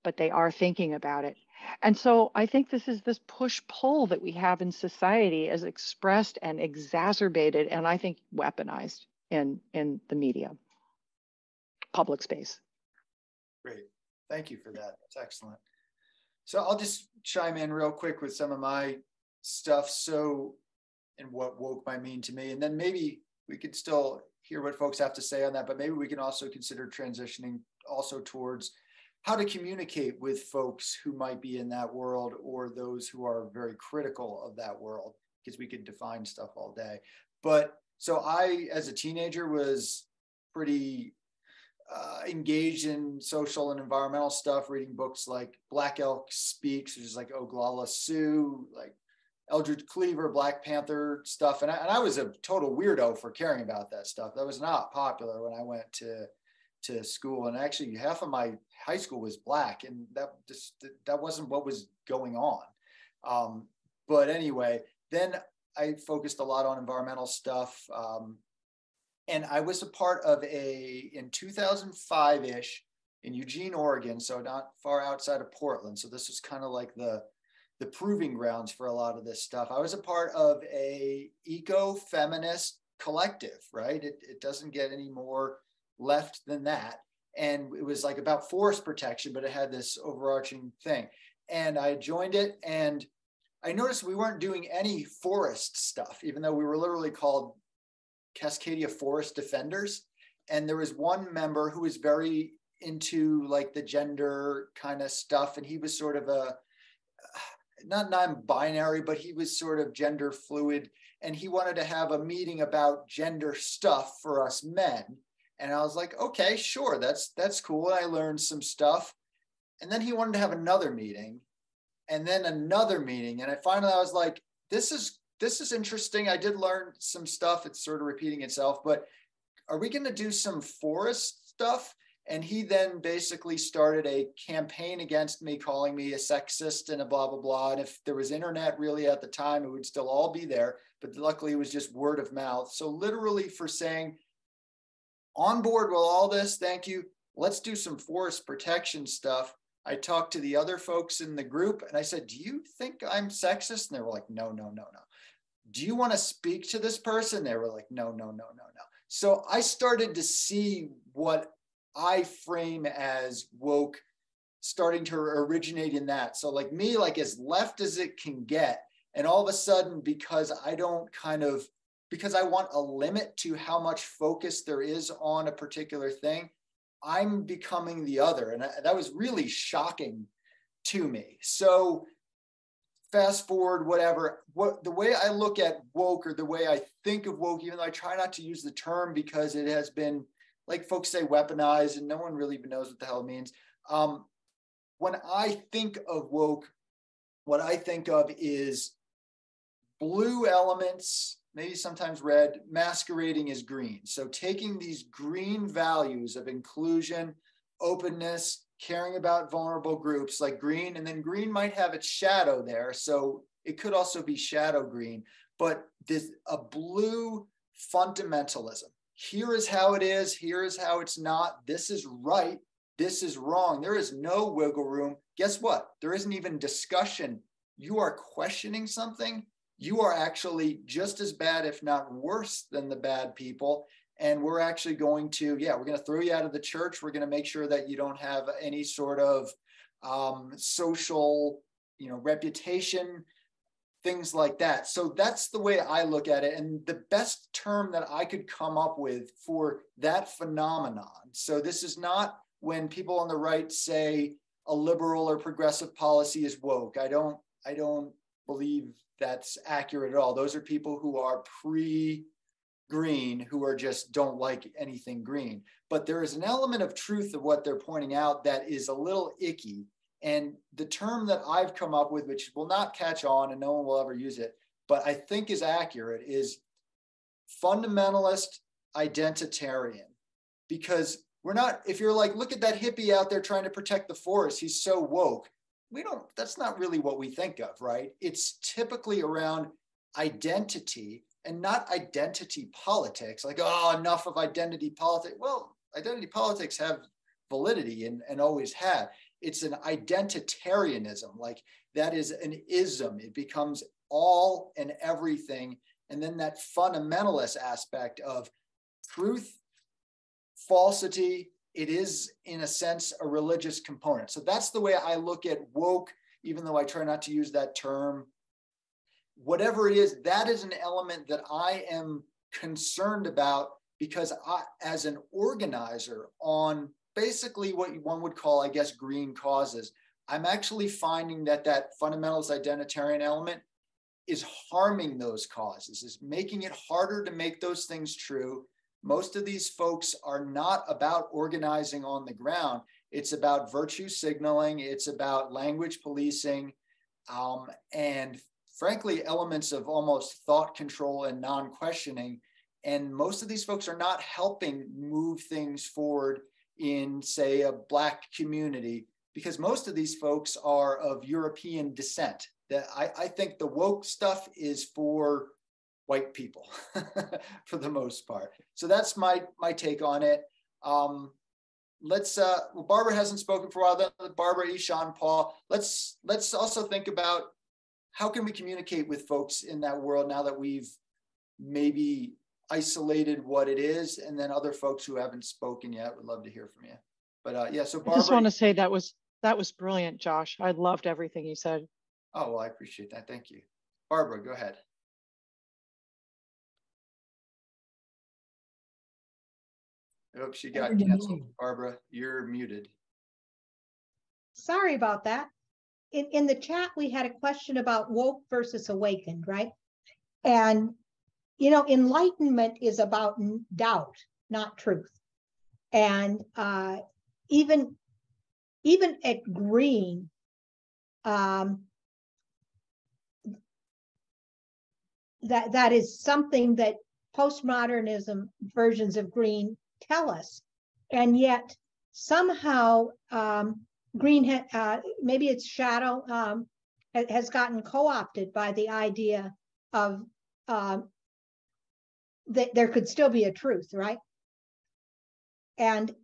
but they are thinking about it. And so I think this is this push-pull that we have in society as expressed and exacerbated, and I think weaponized in the media, public space. Great. Thank you for that. That's excellent. So I'll just chime in real quick with some of my stuff. So, and what woke might mean to me, and then maybe we could still hear what folks have to say on that, but maybe we can also consider transitioning also towards how to communicate with folks who might be in that world or those who are very critical of that world, because we could define stuff all day. But so I, as a teenager, was pretty engaged in social and environmental stuff, reading books like Black Elk Speaks, which is like Oglala Sioux, like Eldridge Cleaver, Black Panther stuff. And I was a total weirdo for caring about that stuff. That was not popular when I went to school. And actually half of my high school was Black, and that wasn't what was going on. But anyway, then I focused a lot on environmental stuff. And I was a part of in 2005-ish in Eugene, Oregon, so not far outside of Portland. So this was kind of like the proving grounds for a lot of this stuff. I was a part of a eco-feminist collective, right? It doesn't get any more left than that. And it was like about forest protection, but it had this overarching thing. And I joined it, and I noticed we weren't doing any forest stuff, even though we were literally called Cascadia Forest Defenders. And there was one member who was very into like the gender kind of stuff. And he was sort of not non-binary, but he was sort of gender fluid. And he wanted to have a meeting about gender stuff for us men. And I was like, okay, sure, that's cool. And I learned some stuff. And then he wanted to have another meeting, and then another meeting. And finally I was like, this is interesting. I did learn some stuff. It's sort of repeating itself, but are we going to do some forest stuff? And he then basically started a campaign against me, calling me a sexist and a blah, blah, blah. And if there was internet really at the time, it would still all be there. But luckily it was just word of mouth. So literally for saying, on board with all this, thank you. Let's do some forest protection stuff. I talked to the other folks in the group and I said, do you think I'm sexist? And they were like, no, no, no, no. Do you want to speak to this person? They were like, no, no, no, no, no. So I started to see what I frame as woke starting to originate in that. So like me, like as left as it can get. And all of a sudden, because I want a limit to how much focus there is on a particular thing, I'm becoming the other. And that was really shocking to me. So fast forward, whatever, the way I look at woke, or the way I think of woke, even though I try not to use the term because it has been, like folks say, weaponized, and no one really even knows what the hell it means. When I think of woke, what I think of is blue elements, maybe sometimes red, masquerading as green. So taking these green values of inclusion, openness, caring about vulnerable groups like green, and then green might have its shadow there. So it could also be shadow green, but there's a blue fundamentalism. Here is how it is. Here is how it's not. This is right. This is wrong. There is no wiggle room. Guess what? There isn't even discussion. You are questioning something. You are actually just as bad, if not worse than the bad people. And we're actually going to, we're going to throw you out of the church. We're going to make sure that you don't have any sort of social, reputation, things like that. So that's the way I look at it. And the best term that I could come up with for that phenomenon. So this is not when people on the right say a liberal or progressive policy is woke. I don't believe that's accurate at all. Those are people who are pre-green, who are just don't like anything green. But there is an element of truth of what they're pointing out that is a little icky. And the term that I've come up with, which will not catch on and no one will ever use it, but I think is accurate, is fundamentalist identitarian. Because we're not, if you're like, look at that hippie out there trying to protect the forest, he's so woke. That's not really what we think of, right? It's typically around identity and not identity politics. Like, oh, enough of identity politics. Well, identity politics have validity and always have. It's an identitarianism, like that is an ism. It becomes all and everything. And then that fundamentalist aspect of truth, falsity, it is, in a sense, a religious component. So that's the way I look at woke, even though I try not to use that term. Whatever it is, that is an element that I am concerned about, because I, as an organizer on basically what one would call, I guess, green causes, I'm actually finding that that fundamentalist identitarian element is harming those causes, is making it harder to make those things true. Most of these folks are not about organizing on the ground. It's about virtue signaling. It's about language policing, and frankly, elements of almost thought control and non-questioning. And most of these folks are not helping move things forward in, say, a Black community, because most of these folks are of European descent. That I think the woke stuff is for white people for the most part. So that's my take on it. Well, Barbara hasn't spoken for a while. Barbara, Ishan, Paul, let's also think about how can we communicate with folks in that world now that we've maybe isolated what it is, and then other folks who haven't spoken yet would love to hear from you. But so Barbara, I just want to say that was brilliant, Josh. I loved everything you said. Oh, well, I appreciate that. Thank you. Barbara, go ahead. Oh, she got canceled. Barbara, you're muted. Sorry about that. In the chat, we had a question about woke versus awakened, right? And, enlightenment is about doubt, not truth. And even at green, that is something that postmodernism versions of green tell us. And yet somehow green, maybe its shadow has gotten co-opted by the idea of that there could still be a truth, right? And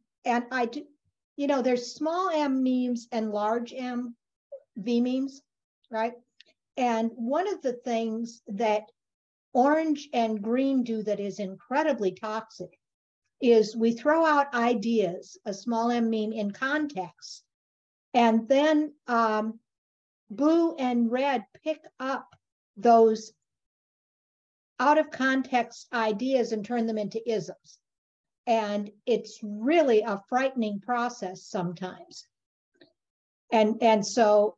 you know, there's small m memes and large m v memes, right? And one of the things that orange and green do that is incredibly toxic is we throw out ideas, a small m meme, in context, and then blue and red pick up those out of context ideas and turn them into isms. And it's really a frightening process sometimes. And so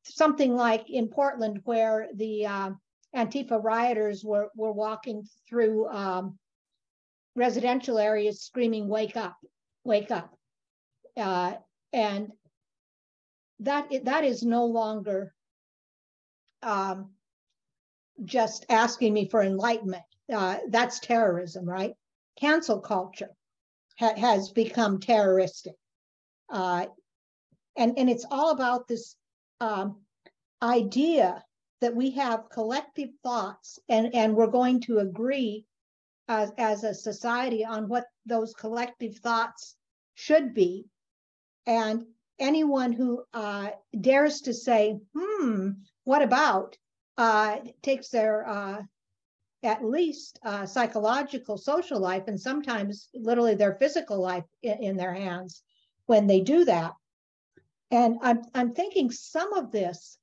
something like in Portland, where the Antifa rioters were walking through residential areas screaming, "Wake up, wake up." And that is no longer just asking me for enlightenment. That's terrorism, right? Cancel culture has become terroristic. And it's all about this idea that we have collective thoughts and we're going to agree as a society on what those collective thoughts should be. And anyone who dares to say, what about, takes their at least psychological, social life, and sometimes literally their physical life in their hands when they do that. And I'm thinking some of this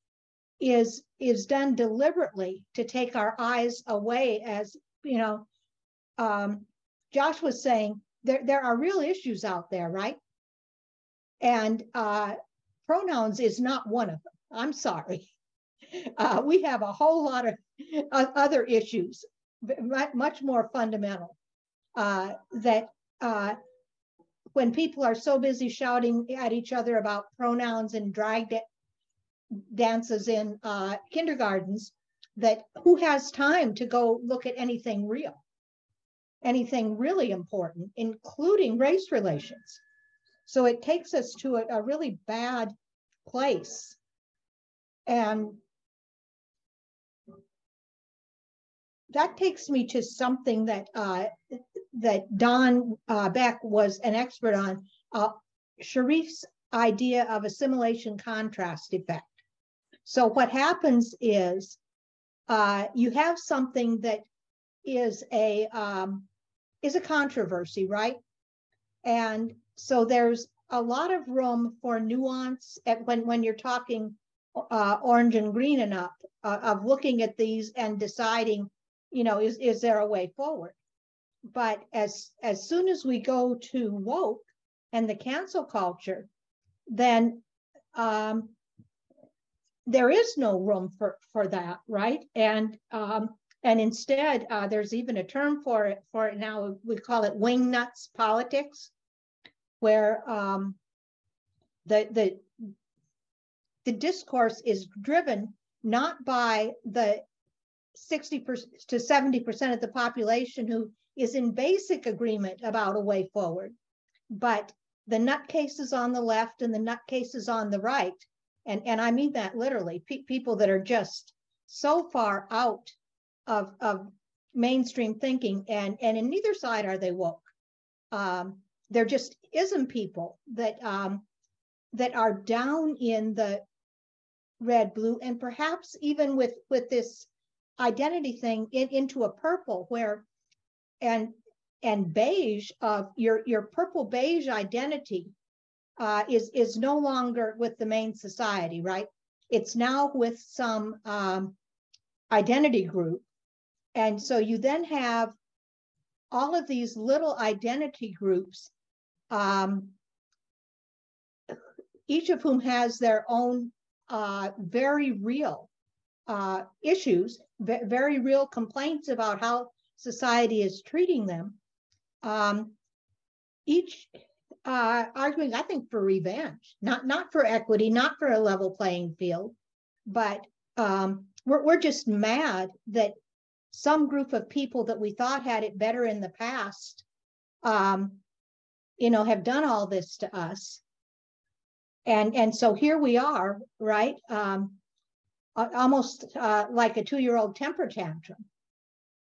is done deliberately to take our eyes away, as you know, Josh was saying, there are real issues out there, right? And pronouns is not one of them. I'm sorry. We have a whole lot of other issues, much more fundamental, that when people are so busy shouting at each other about pronouns and drag dances in kindergartens, that who has time to go look at anything real, anything really important, including race relations. So it takes us to a really bad place. And that takes me to something that that Don Beck was an expert on, Sharif's idea of assimilation contrast effect. So what happens is you have something that is a controversy, right? And so there's a lot of room for nuance when you're talking orange and green enough, of looking at these and deciding, you know, is there a way forward? But as soon as we go to woke and the cancel culture, then there is no room for that, right? And instead, there's even a term for it now. We call it wingnuts politics, where the discourse is driven not by the 60% to 70% of the population who is in basic agreement about a way forward, but the nutcases on the left and the nutcases on the right, and I mean that literally, people that are just so far out of mainstream thinking, and in neither side are they woke. They're just ism people that are down in the red, blue, and perhaps even with this identity thing into a purple, where and beige, your purple beige identity is no longer with the main society, right? It's now with some identity group. And so you then have all of these little identity groups, each of whom has their own very real issues, very real complaints about how society is treating them, each arguing, I think, for revenge, not for equity, not for a level playing field, but we're just mad that some group of people that we thought had it better in the past, you know, have done all this to us. And so here we are, right? Almost like a 2-year-old temper tantrum.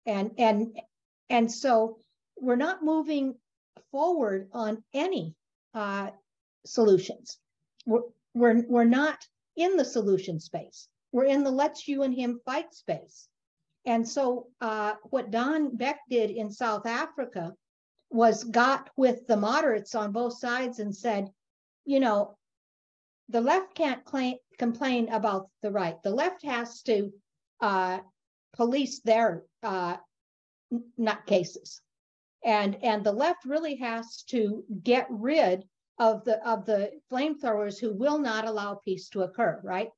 And so we're not moving forward on any solutions. We're not in the solution space. We're in the let's you and him fight space. And so what Don Beck did in South Africa was got with the moderates on both sides and said, you know, the left can't complain about the right. The left has to police their nutcases. And the left really has to get rid of the flamethrowers who will not allow peace to occur, right?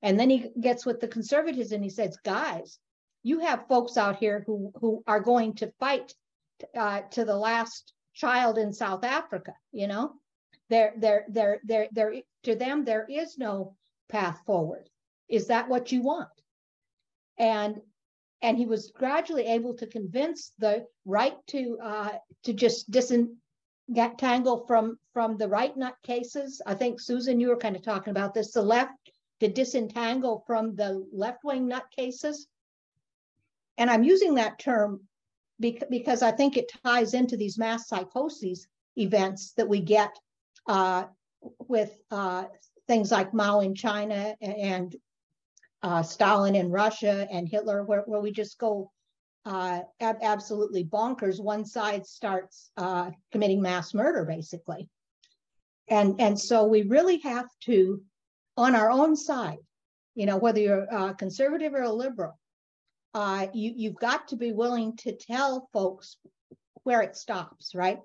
And then he gets with the conservatives and he says, guys, you have folks out here who are going to fight to the last child in South Africa, you know? To them, there is no path forward. Is that what you want? And he was gradually able to convince the right to just disentangle from the right nutcases. I think, Susan, you were kind of talking about this, the left to disentangle from the left-wing nutcases. And I'm using that term because I think it ties into these mass psychoses events that we get with things like Mao in China and Stalin in Russia and Hitler, where we just go absolutely bonkers. One side starts committing mass murder, basically. And so we really have to, on our own side, you know, whether you're a conservative or a liberal, you've got to be willing to tell folks where it stops, right?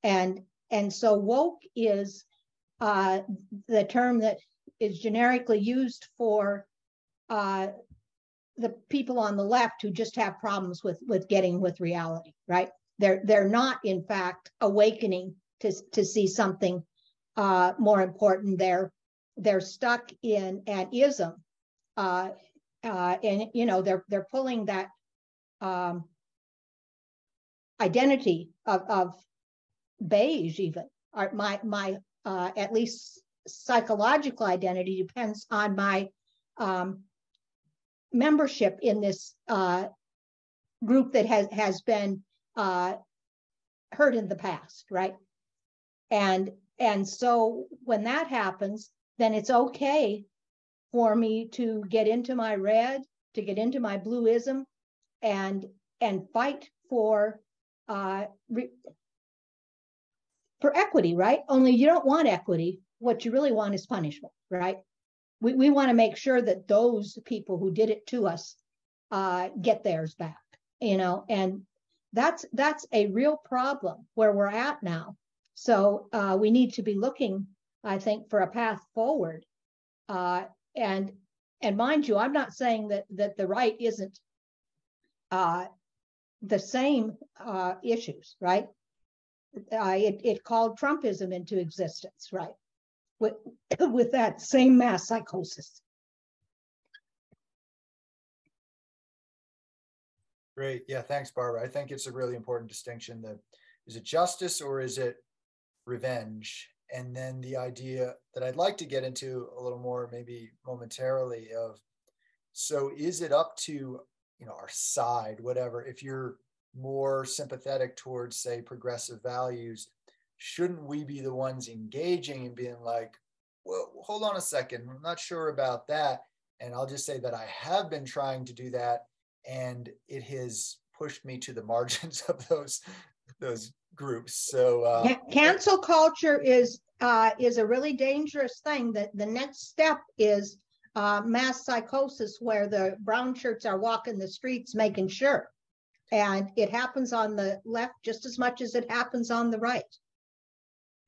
And so woke is the term that is generically used for the people on the left who just have problems with getting with reality, right? They're not, in fact, awakening to see something more important. They're stuck in an ism, and you know they're pulling that identity of beige even. My at least psychological identity depends on my membership in this group that has been hurt in the past, right? And so when that happens, then it's okay for me to get into my red, to get into my blueism, and fight for equity, right? Only you don't want equity. What you really want is punishment, right? We want to make sure that those people who did it to us get theirs back, you know, and that's a real problem where we're at now. So we need to be looking, I think, for a path forward. And mind you, I'm not saying that the right isn't the same issues, right? It called Trumpism into existence, right? With that same mass psychosis. Great. Yeah, thanks, Barbara. I think it's a really important distinction that is it justice or is it revenge? And then the idea that I'd like to get into a little more, maybe momentarily, of so is it up to, you know, our side, whatever, if you're more sympathetic towards, say, progressive values, shouldn't we be the ones engaging and being like, well, hold on a second, I'm not sure about that. And I'll just say that I have been trying to do that, and it has pushed me to the margins of those groups. So cancel culture is a really dangerous thing. That the next step is mass psychosis, where the brown shirts are walking the streets making sure. And it happens on the left just as much as it happens on the right.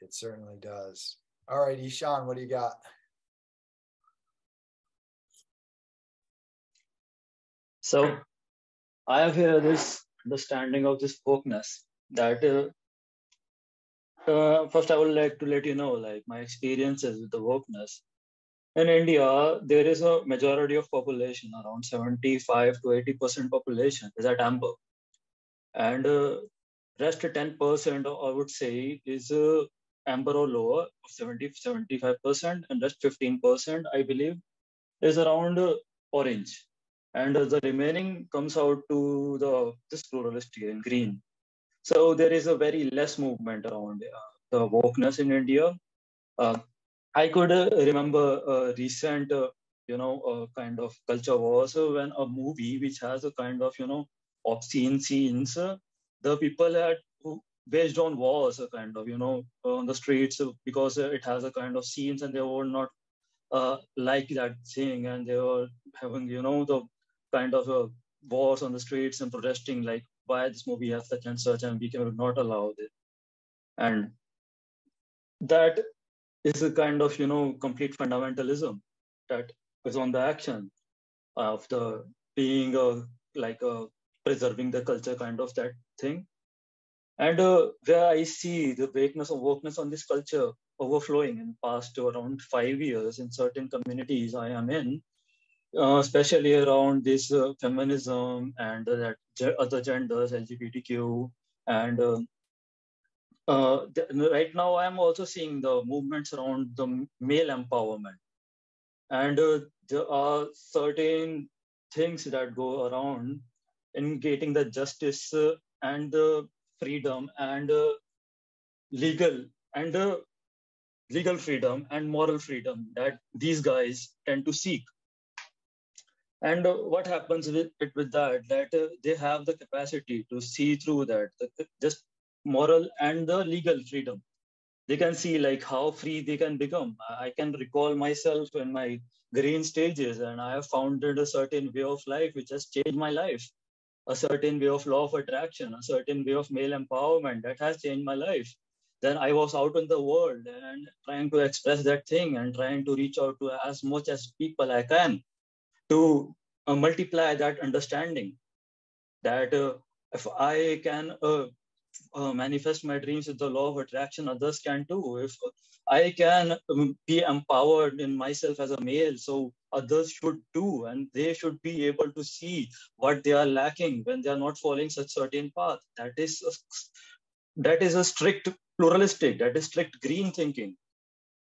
It certainly does. All right, Ishan, what do you got? So I have here this understanding of this wokeness that first I would like to let you know, like, my experiences with the wokeness. In India, there is a majority of population, around 75 to 80% population is at amber. And rest 10%, I would say, is amber or lower, 70-75%, and rest 15%, I believe, is around orange. And the remaining comes out to this pluralistic and green. So there is a very less movement around the wokeness in India. I could remember a recent, kind of culture wars when a movie which has a kind of, obscene scenes, the people had based on wars, kind of, on the streets because it has a kind of scenes and they were not like that thing, and they were having, the kind of wars on the streets and protesting like why this movie has such and such and we cannot not allow it. And that is a kind of, complete fundamentalism that is on the action of the being preserving the culture kind of that thing. And where I see the wokeness on this culture overflowing in past around 5 years in certain communities I am in, especially around this feminism and that other genders, LGBTQ, and right now I'm also seeing the movements around the male empowerment. And there are certain things that go around in getting the justice and the freedom and legal freedom and moral freedom that these guys tend to seek. And what happens with that they have the capacity to see through that, just moral and the legal freedom. They can see like how free they can become. I can recall myself in my green stages, and I have founded a certain way of life which has changed my life. A certain way of law of attraction, a certain way of male empowerment that has changed my life. Then I was out in the world and trying to express that thing and trying to reach out to as much as people I can to multiply that understanding that if I can manifest my dreams with the law of attraction, others can too. If I can be empowered in myself as a male, so others should too, and they should be able to see what they are lacking when they are not following such certain path. That is a strict pluralistic, that is strict green thinking.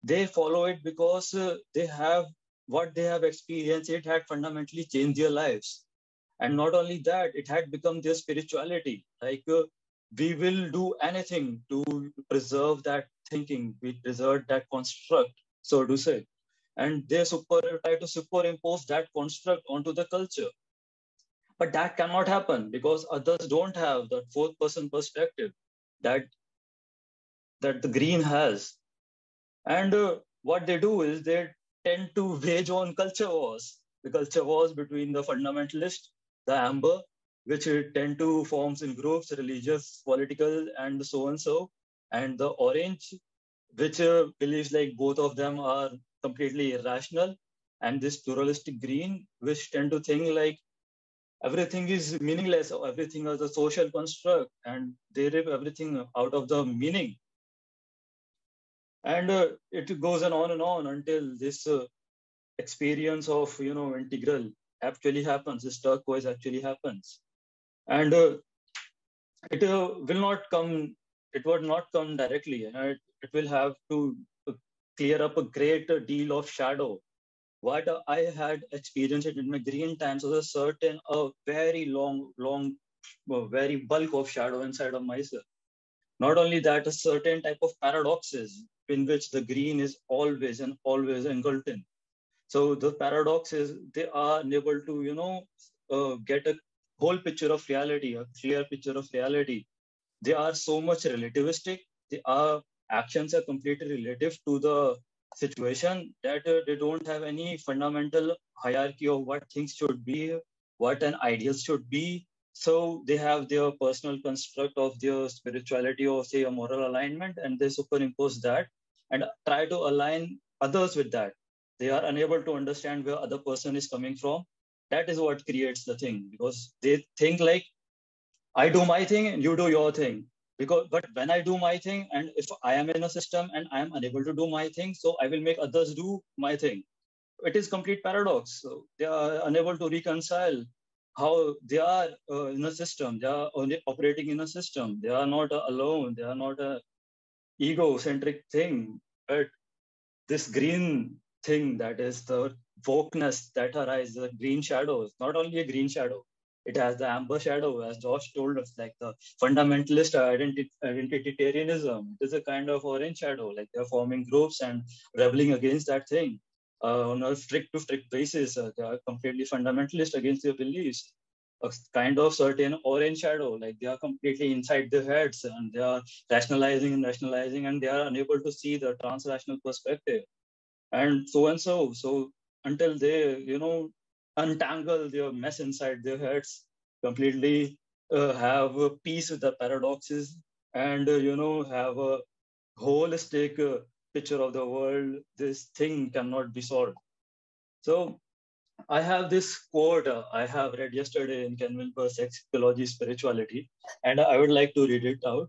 They follow it because they have what they have experienced. It had fundamentally changed their lives. And not only that, it had become their spirituality. Like we will do anything to preserve that thinking, we preserve that construct, so to say. And they try to superimpose that construct onto the culture. But that cannot happen because others don't have that fourth person perspective that the green has. And what they do is they tend to wage on culture wars. The culture wars between the fundamentalist, the amber, which tend to forms in groups, religious, political, and so and so, and the orange, which believes like both of them are completely irrational, and this pluralistic green, which tend to think like everything is meaningless, or everything is a social construct, and they rip everything out of the meaning. And it goes on until this experience of integral actually happens. This turquoise actually happens, and it will not come. It would not come directly. It will have to clear up a great deal of shadow. What I had experienced in my green times was a very long, very bulk of shadow inside of myself. Not only that, a certain type of paradoxes in which the green is always engulfed in. So the paradox is they are unable to, get a whole picture of reality, a clear picture of reality. They are so much relativistic. Actions are completely relative to the situation that they don't have any fundamental hierarchy of what things should be, what an ideal should be. So they have their personal construct of their spirituality or say a moral alignment, and they superimpose that and try to align others with that. They are unable to understand where other person is coming from. That is what creates the thing, because they think like, I do my thing and you do your thing. But when I do my thing, and if I am in a system and I am unable to do my thing, so I will make others do my thing. It is complete paradox. So they are unable to reconcile how they are in a system. They are only operating in a system. They are not alone. They are not a egocentric thing. But this green thing, that is the wokeness that arises, the green shadows, not only a green shadow, It has the amber shadow, as Josh told us, like the fundamentalist identitarianism. It is a kind of orange shadow, like they're forming groups and rebelling against that thing on a strict to strict basis. They are completely fundamentalist against their beliefs. A kind of certain orange shadow, like they are completely inside their heads and they are rationalizing and they are unable to see the transrational perspective and so and so. So until they, untangle their mess inside their heads, completely have a peace with the paradoxes and, have a holistic picture of the world, this thing cannot be solved. So I have this quote I have read yesterday in Ken Wilber's Psychology, Spirituality, and I would like to read it out.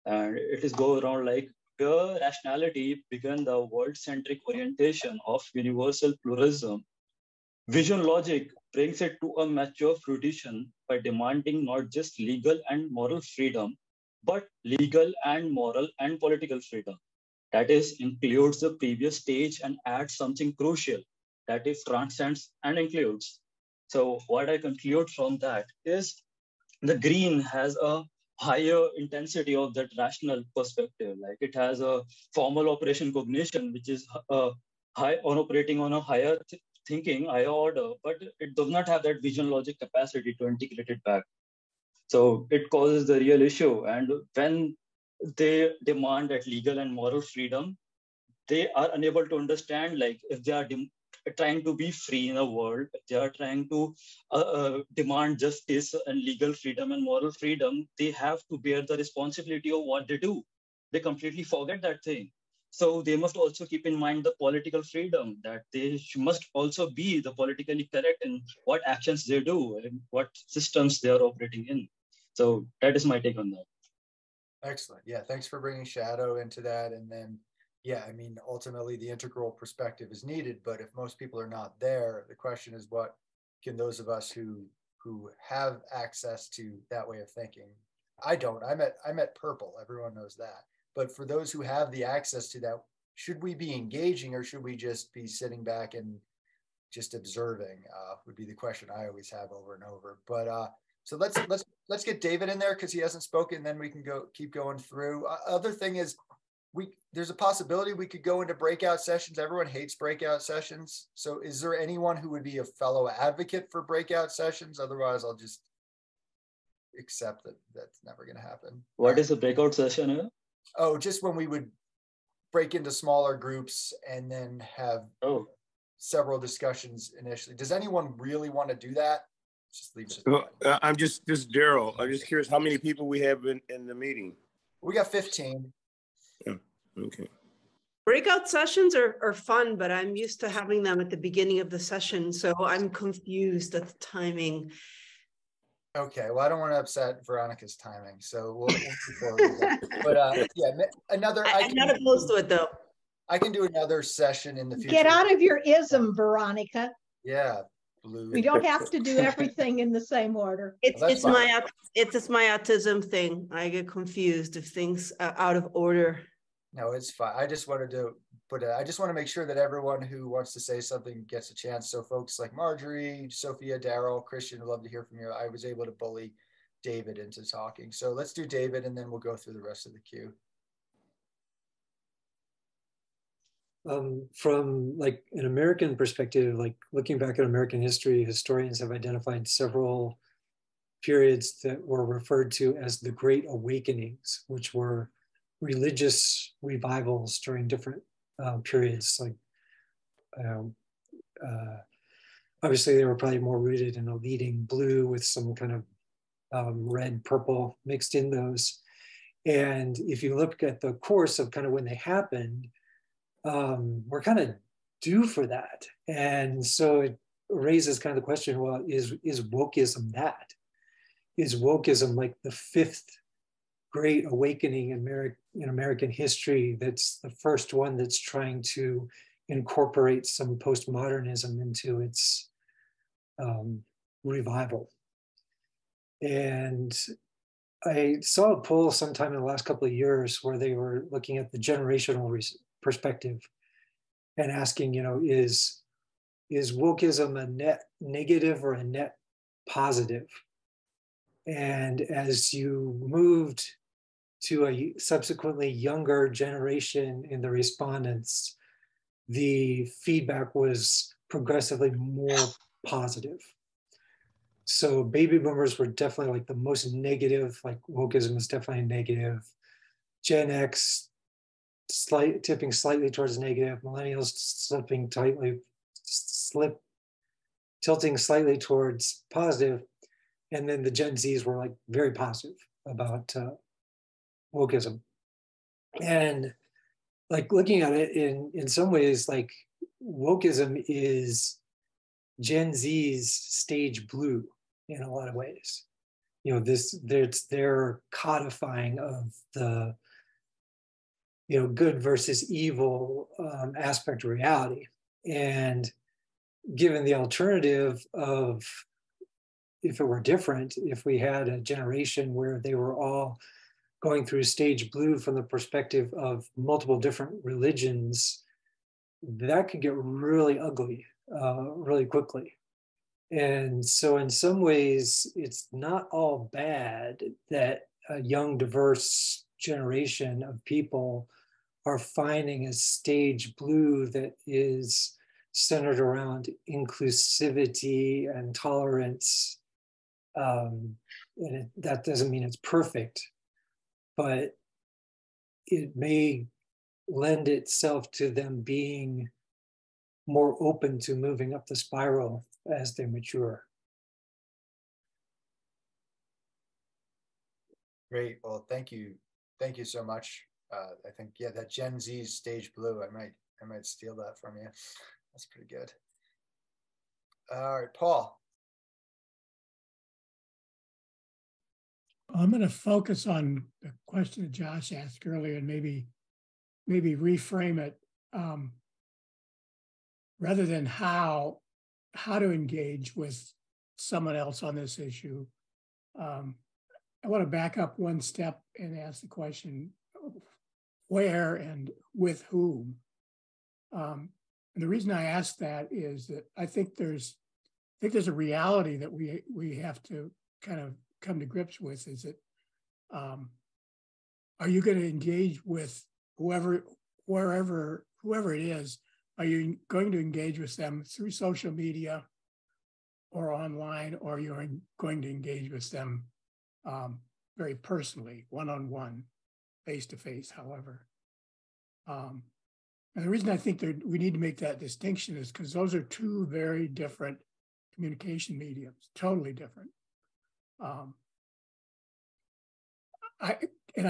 And it is go around like, where rationality began the world-centric orientation of universal pluralism, vision logic brings it to a mature fruition by demanding not just legal and moral freedom, but legal and moral and political freedom. That is, includes the previous stage and adds something crucial, that is, transcends and includes. So what I conclude from that is the green has a higher intensity of that rational perspective. Like it has a formal operation cognition, which is high on operating on a higher thinking, higher order, but it does not have that vision logic capacity to integrate it back. So it causes the real issue. And when they demand that legal and moral freedom, they are unable to understand, like if they are trying to be free in a world, if they are trying to demand justice and legal freedom and moral freedom, they have to bear the responsibility of what they do. They completely forget that thing. So they must also keep in mind the political freedom, that they must also be the politically correct in what actions they do and what systems they are operating in. So that is my take on that. Excellent. Yeah, thanks for bringing shadow into that. And then, yeah, I mean, ultimately the integral perspective is needed, but if most people are not there, the question is, what can those of us who have access to that way of thinking? I don't. I'm at purple. Everyone knows that. But for those who have the access to that, should we be engaging or should we just be sitting back and just observing? Would be the question I always have over and over. But so let's get David in there because he hasn't spoken. Then we can keep going through. Other thing is, there's a possibility we could go into breakout sessions. Everyone hates breakout sessions. So is there anyone who would be a fellow advocate for breakout sessions? Otherwise, I'll just accept that that's never going to happen. What is a breakout session? Oh, just when we would break into smaller groups and then have several discussions initially. Does anyone really want to do that? Just leave it. Well, this is Daryl. I'm just curious how many people we have in the meeting. We got 15. Yeah. Okay. Breakout sessions are fun, but I'm used to having them at the beginning of the session, so I'm confused at the timing. Okay, well, I don't want to upset Veronica's timing, so we'll move forward. But yeah, I'm not opposed to it though. I can do another session in the future. Get out of your ism, Veronica. Yeah, blue. We don't have to do everything in the same order. It's my autism thing. I get confused if things are out of order. No, it's fine. I just wanted to I just want to make sure that everyone who wants to say something gets a chance. So folks like Marjorie, Sophia, Daryl, Christian, I'd love to hear from you. I was able to bully David into talking. So let's do David and then we'll go through the rest of the queue. From like an American perspective, like looking back at American history, historians have identified several periods that were referred to as the Great Awakenings, which were religious revivals during different periods. Like obviously they were probably more rooted in a leading blue with some kind of red, purple mixed in those. And if you look at the course of kind of when they happened, we're kind of due for that. And so it raises kind of the question, well, is wokeism that? Is wokeism like the fifth great awakening in American history that's the first one that's trying to incorporate some postmodernism into its revival? And I saw a poll sometime in the last couple of years where they were looking at the generational perspective and asking, is wokeism a net negative or a net positive? And as you moved to a subsequently younger generation in the respondents, the feedback was progressively more positive. So baby boomers were definitely like the most negative, like wokeism was definitely negative. Gen X tipping slightly towards negative, millennials tilting slightly towards positive, and then the Gen Zs were like very positive about wokeism. And like looking at it in some ways, like wokeism is Gen Z's stage blue in a lot of ways. You know, it's their codifying of the, you know, good versus evil aspect of reality. And given the alternative of, if it were different, if we had a generation where they were all going through stage blue from the perspective of multiple different religions, that could get really ugly really quickly. And so in some ways, it's not all bad that a young, diverse generation of people are finding a stage blue that is centered around inclusivity and tolerance. And that doesn't mean it's perfect, but it may lend itself to them being more open to moving up the spiral as they mature. Great. Well, thank you. Thank you so much. I think, yeah, that Gen Z stage blue, I might steal that from you. That's pretty good. All right, Paul. I'm going to focus on the question that Josh asked earlier and maybe reframe it rather than how to engage with someone else on this issue. I want to back up one step and ask the question, where and with whom? And the reason I ask that is that I think there's a reality that we have to kind of come to grips with, is that are you going to engage with whoever it is? Are you going to engage with them through social media or online, or you're going to engage with them very personally, one-on-one, face-to-face, however. And the reason I think we need to make that distinction is because those are two very different communication mediums, totally different. I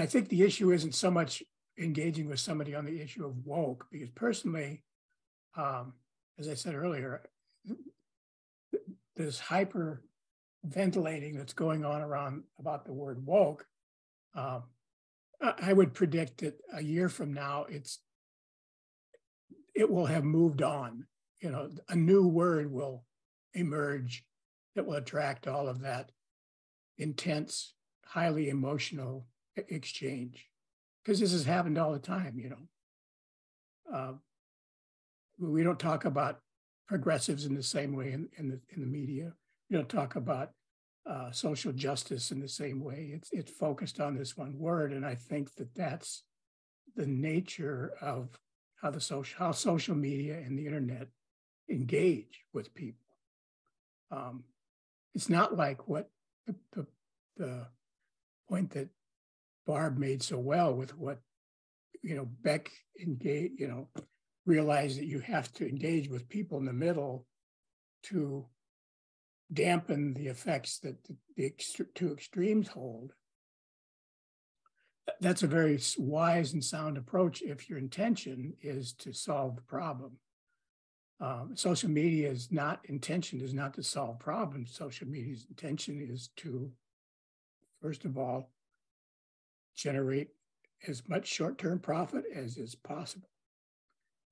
think the issue isn't so much engaging with somebody on the issue of woke, because personally, as I said earlier, this hyper ventilating that's going on around about the word woke, I would predict that a year from now, it will have moved on. You know, a new word will emerge that will attract all of that intense, highly emotional exchange, because this has happened all the time. You know, we don't talk about progressives in the same way in the media. We don't talk about social justice in the same way. It's focused on this one word, and I think that's the nature of how social media and the internet engage with people. It's not like what the point that Barb made so well with what, you know, Beck realized that you have to engage with people in the middle to dampen the effects that the two extremes hold. That's a very wise and sound approach if your intention is to solve the problem. Social media's intention is not to solve problems. Social media's intention is to, first of all, generate as much short-term profit as is possible.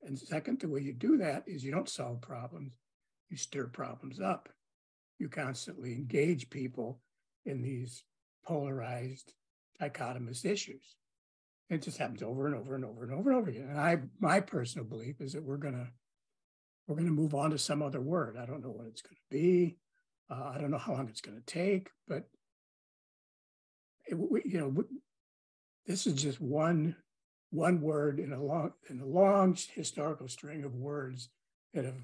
And second, the way you do that is you don't solve problems, you stir problems up. You constantly engage people in these polarized, dichotomous issues. It just happens over and over and over and over and over again. And my personal belief is that we're gonna move on to some other word. I don't know what it's gonna be. I don't know how long it's gonna take, but this is just one word in a long historical string of words that have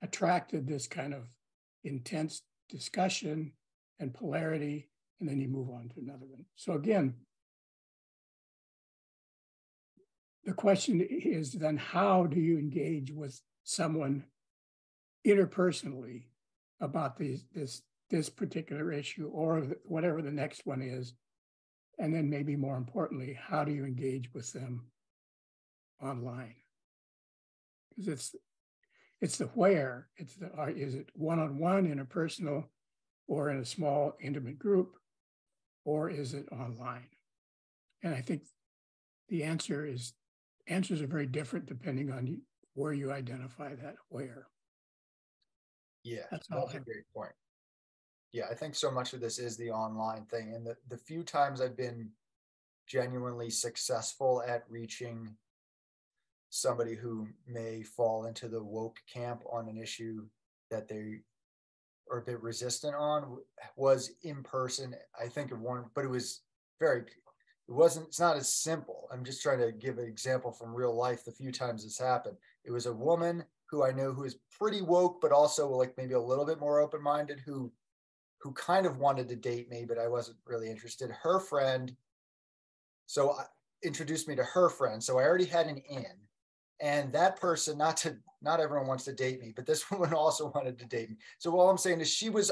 attracted this kind of intense discussion and polarity, and then you move on to another one. So again, the question is then, how do you engage with someone interpersonally about this particular issue or whatever the next one is? And then maybe more importantly, how do you engage with them online? Because it's the where, is it one-on-one, interpersonal, or in a small intimate group, or is it online? And I think the answers are very different depending on where you identify that where. Yeah, that's a great point. Yeah, I think so much of this is the online thing. And the few times I've been genuinely successful at reaching somebody who may fall into the woke camp on an issue that they are a bit resistant on was in person. I think of one, but it's not as simple. I'm just trying to give an example from real life. The few times this happened, it was a woman who I know who is pretty woke, but also like maybe a little bit more open-minded, who kind of wanted to date me, but I wasn't really interested. Her friend, so introduced me to her friend. So I already had an in, and that person, not everyone wants to date me, but this woman also wanted to date me. So all I'm saying is she was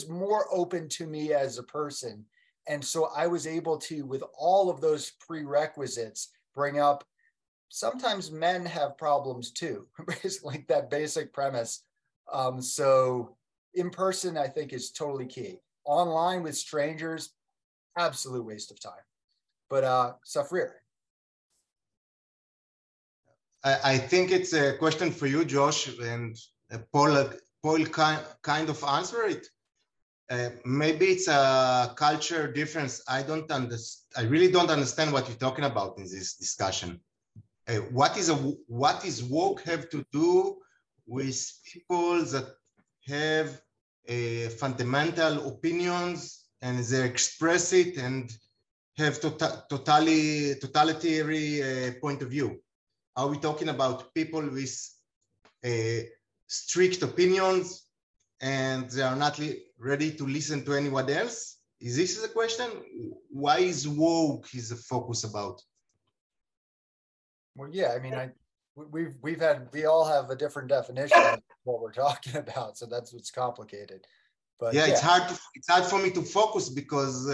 more open to me as a person. And so I was able to, with all of those prerequisites, bring up, sometimes men have problems too, like that basic premise. So in person, I think, is totally key. Online with strangers, absolute waste of time. But Safrir. I think it's a question for you, Josh, and Paul kind of answer it. Maybe it's a culture difference. I really don't understand what you're talking about in this discussion. What is woke have to do with people that have fundamental opinions and they express it and have totalitarian point of view? Are we talking about people with strict opinions and they are not ready to listen to anyone else? Is this the question? Why is woke is the focus about? Well, yeah, I mean, we all have a different definition of what we're talking about, so that's what's complicated. But yeah, it's hard for me to focus because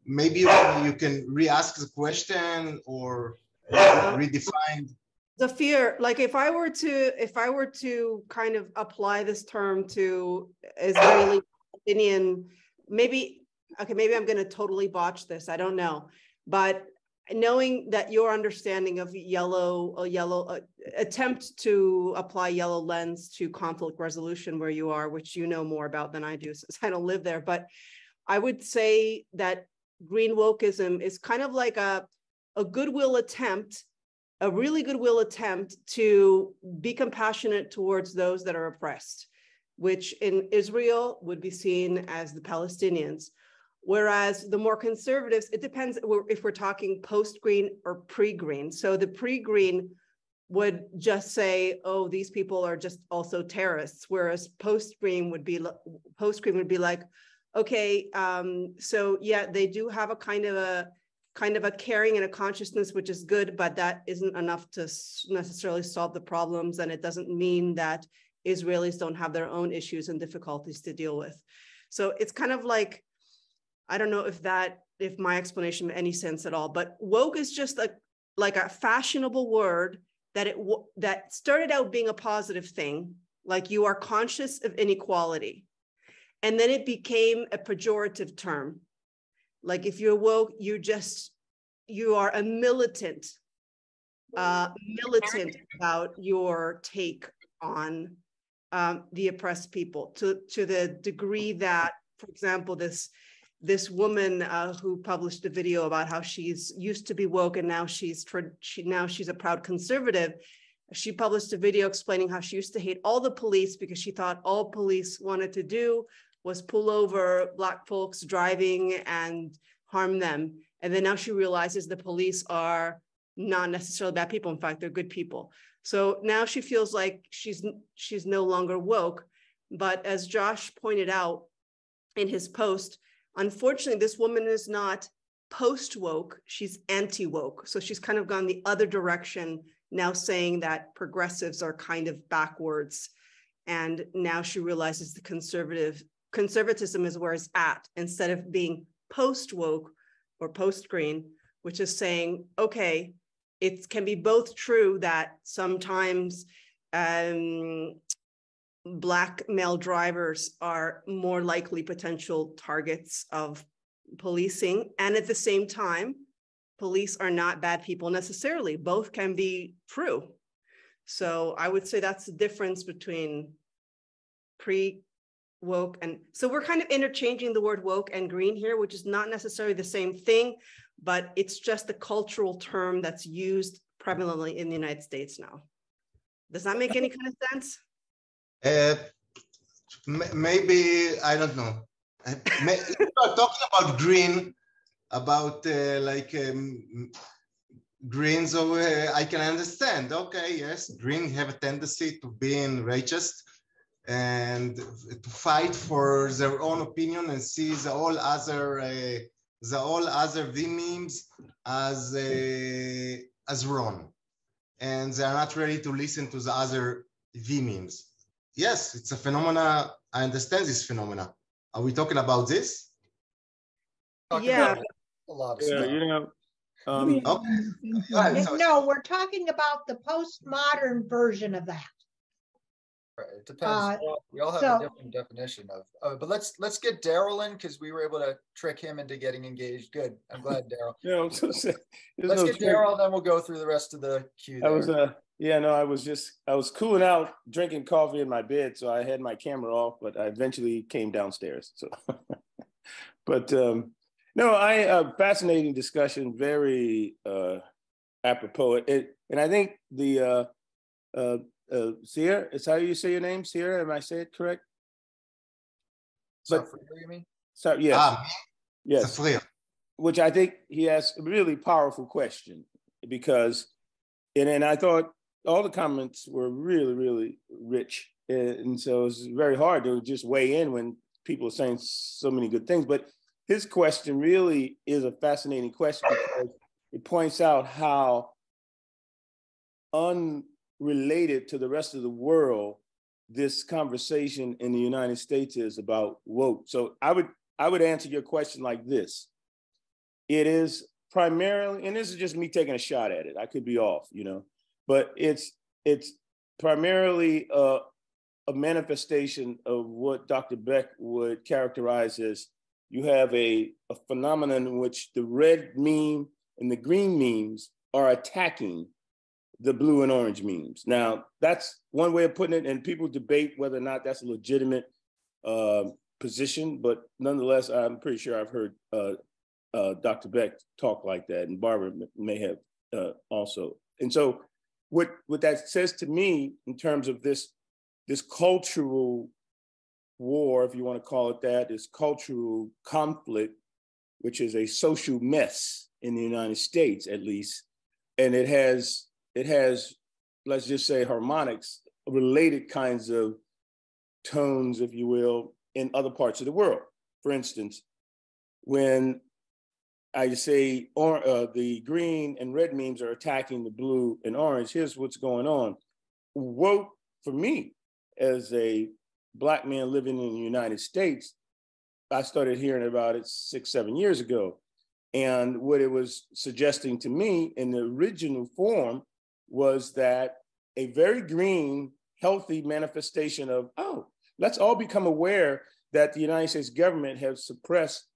maybe you can re-ask the question or redefine the fear. Like if I were to kind of apply this term to Israeli Palestinian, maybe I'm going to totally botch this, I don't know, but knowing that your understanding of attempt to apply yellow lens to conflict resolution where you are, which you know more about than I do since I don't live there, but I would say that green wokeism is kind of like a goodwill attempt, a really goodwill attempt to be compassionate towards those that are oppressed, which in Israel would be seen as the Palestinians. Whereas the more conservatives, it depends if we're talking post-green or pre-green. So the pre-green would just say, oh, these people are just also terrorists. Whereas post-green would be like, okay, so yeah, they do have a kind of a caring and a consciousness, which is good, but that isn't enough to necessarily solve the problems. And it doesn't mean that Israelis don't have their own issues and difficulties to deal with. So it's kind of like, I don't know if my explanation made any sense at all, but woke is just like a fashionable word that started out being a positive thing, like you are conscious of inequality. And then it became a pejorative term. Like if you're woke, you are a militant about your take on the oppressed people to the degree that, for example, this woman who published a video about how she's used to be woke and now she's a proud conservative. She published a video explaining how she used to hate all the police because she thought all police wanted to do was pull over Black folks driving and harm them. And then now she realizes the police are not necessarily bad people. In fact, they're good people. So now she feels like she's no longer woke. But as Josh pointed out in his post, unfortunately, this woman is not post-woke, she's anti-woke. So she's kind of gone the other direction, now saying that progressives are kind of backwards. And now she realizes the conservatism is where it's at, instead of being post-woke or post-green, which is saying, okay, it can be both true that sometimes Black male drivers are more likely potential targets of policing. And at the same time, police are not bad people necessarily. Both can be true. So I would say that's the difference between pre-woke and, so we're kind of interchanging the word woke and green here, which is not necessarily the same thing, but it's just a cultural term that's used prevalently in the United States now. Does that make any kind of sense? Maybe, I don't know. If you are talking about green, about green, so I can understand. Okay, yes, green have a tendency to be righteous and to fight for their own opinion and see the all other V memes as wrong, and they are not ready to listen to the other V memes. Yes, it's a phenomena. I understand this phenomena. Are we talking about this? Yeah. A lot of Yeah, stuff. you know. Right, so No, we're talking about the postmodern version of that. Right, it depends. We all have a different definition of. But let's get Daryl in, because we were able to trick him into getting engaged. Good. I'm glad, Daryl. Let's get Daryl, then we'll go through the rest of the queue. I was I was cooling out, drinking coffee in my bed, so I had my camera off, but I eventually came downstairs. So, but no, fascinating discussion, very apropos. And I think the Sierra, is how you say your name, Sierra? Am I saying it correct? But you mean? So yes, yes. Safria. Which I think he asked a really powerful question, because, and I thought all the comments were really, really rich. And so it's very hard to just weigh in when people are saying so many good things. But his question really is a fascinating question, because it points out how unrelated to the rest of the world this conversation in the United States is about woke. So I would answer your question like this. It is primarily, and this is just me taking a shot at it, I could be off, but it's primarily a manifestation of what Dr. Beck would characterize as, you have a phenomenon in which the red meme and the green memes are attacking the blue and orange memes. Now, that's one way of putting it, and people debate whether or not that's a legitimate position, but nonetheless, I'm pretty sure I've heard Dr. Beck talk like that, and Barbara may have also. And so what that says to me in terms of this cultural war, if you want to call it that, this cultural conflict, which is a social mess in the United States, at least, and it has, let's just say, harmonics, related kinds of tones, if you will, in other parts of the world. For instance, when I say the green and red memes are attacking the blue and orange, here's what's going on. Woke, for me, as a Black man living in the United States, I started hearing about it 6-7 years ago. And what it was suggesting to me in the original form was that a very green, healthy manifestation of, let's all become aware that the United States government has suppressed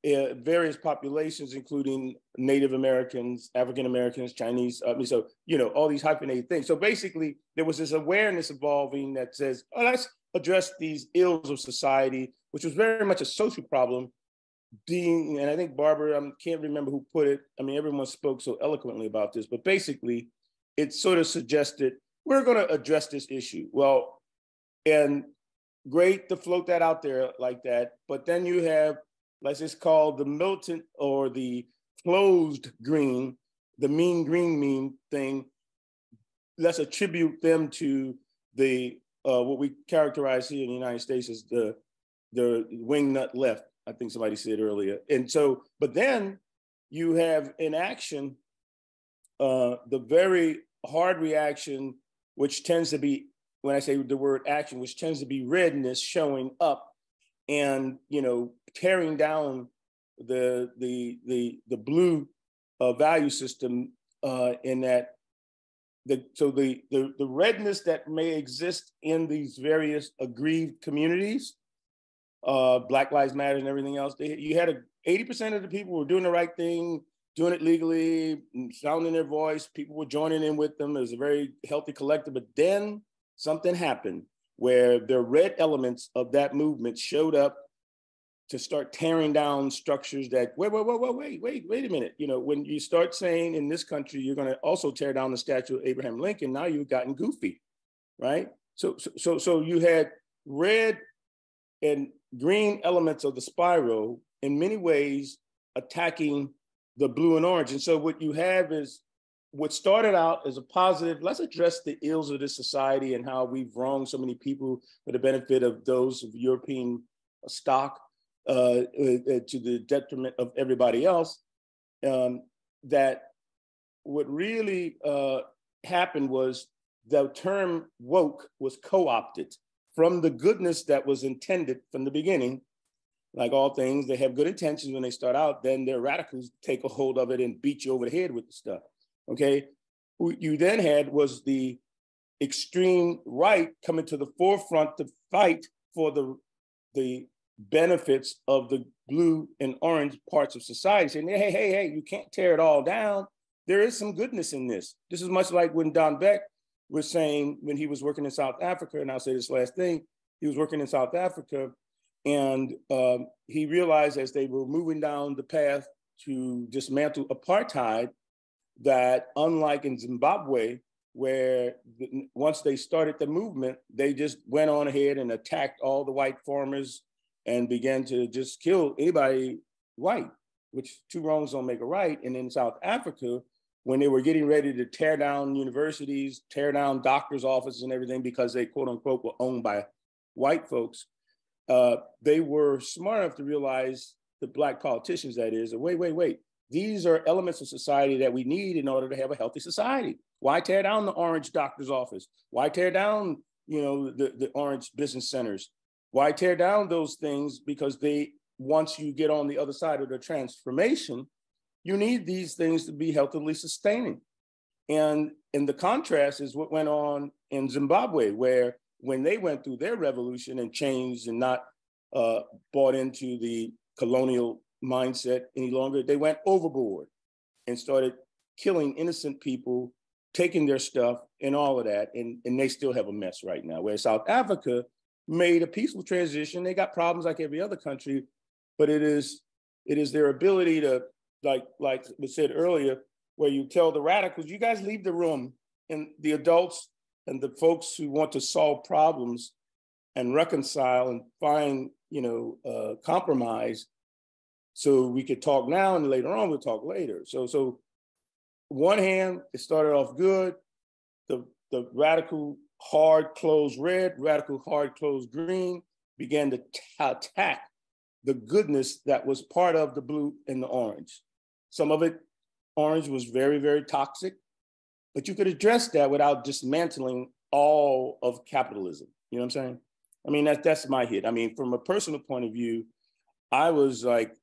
various populations, including Native Americans, African Americans, Chinese, so, all these hyphenated things. So basically, there was this awareness evolving that says, let's address these ills of society, which was very much a social problem, and I think Barbara, I can't remember who put it. I mean, everyone spoke so eloquently about this, but basically, it sort of suggested, we're going to address this issue. Well, and great to float that out there like that. But then you have, let's just call the militant or the closed green, the mean green mean thing. Let's attribute them to the what we characterize here in the United States as the wing nut left. I think somebody said earlier. And so, but then you have in action the very hard reaction, which tends to be, when I say the word action, which tends to be redness showing up and, you know, tearing down the blue value system in that the redness that may exist in these various aggrieved communities, Black Lives Matter and everything else, you had 80% of the people were doing the right thing, doing it legally, sounding their voice. People were joining in with them. It was a very healthy collective. But then something happened where the red elements of that movement showed up to start tearing down structures that, wait a minute. You know, when you start saying in this country, you're going to also tear down the statue of Abraham Lincoln, now you've gotten goofy, right? So you had red and green elements of the spiral in many ways attacking the blue and orange. And so what you have is what started out as a positive, let's address the ills of this society and how we've wronged so many people for the benefit of those of European stock to the detriment of everybody else. That what really happened was the term woke was co-opted from the goodness that was intended from the beginning. Like all things, they have good intentions when they start out, then their radicals take a hold of it and beat you over the head with the stuff, okay? What you then had was the extreme right coming to the forefront to fight for the benefits of the blue and orange parts of society, saying, hey, you can't tear it all down. There is some goodness in this. This is much like when Don Beck was saying when he was working in South Africa, and I'll say this last thing, he was working in South Africa, and he realized as they were moving down the path to dismantle apartheid, that unlike in Zimbabwe, where once they started the movement, they just went on ahead and attacked all the white farmers and began to just kill anybody white, which two wrongs don't make a right. And in South Africa, when they were getting ready to tear down universities, tear down doctors' offices and everything because they, quote unquote, were owned by white folks, they were smart enough to realize, the Black politicians that is, wait, these are elements of society that we need in order to have a healthy society. Why tear down the orange doctor's office? Why tear down, you know, the orange business centers? Why tear down those things? Because once you get on the other side of the transformation, you need these things to be healthily sustaining. And the contrast is what went on in Zimbabwe, where when they went through their revolution and changed and not bought into the colonial mindset any longer, they went overboard and started killing innocent people, taking their stuff and all of that. And they still have a mess right now, where South Africa made a peaceful transition. They got problems like every other country, but it is their ability to, like was said earlier, where you tell the radicals, you guys leave the room, and the adults and the folks who want to solve problems and reconcile and find, compromise, so we could talk now and later on we'll talk later. So one hand, it started off good. The radical hard closed red, radical hard closed green began to attack the goodness that was part of the blue and the orange. Some of it, orange, was very, very toxic, but you could address that without dismantling all of capitalism. You know what I'm saying? I mean, that's my hit. I mean, from a personal point of view, I was like,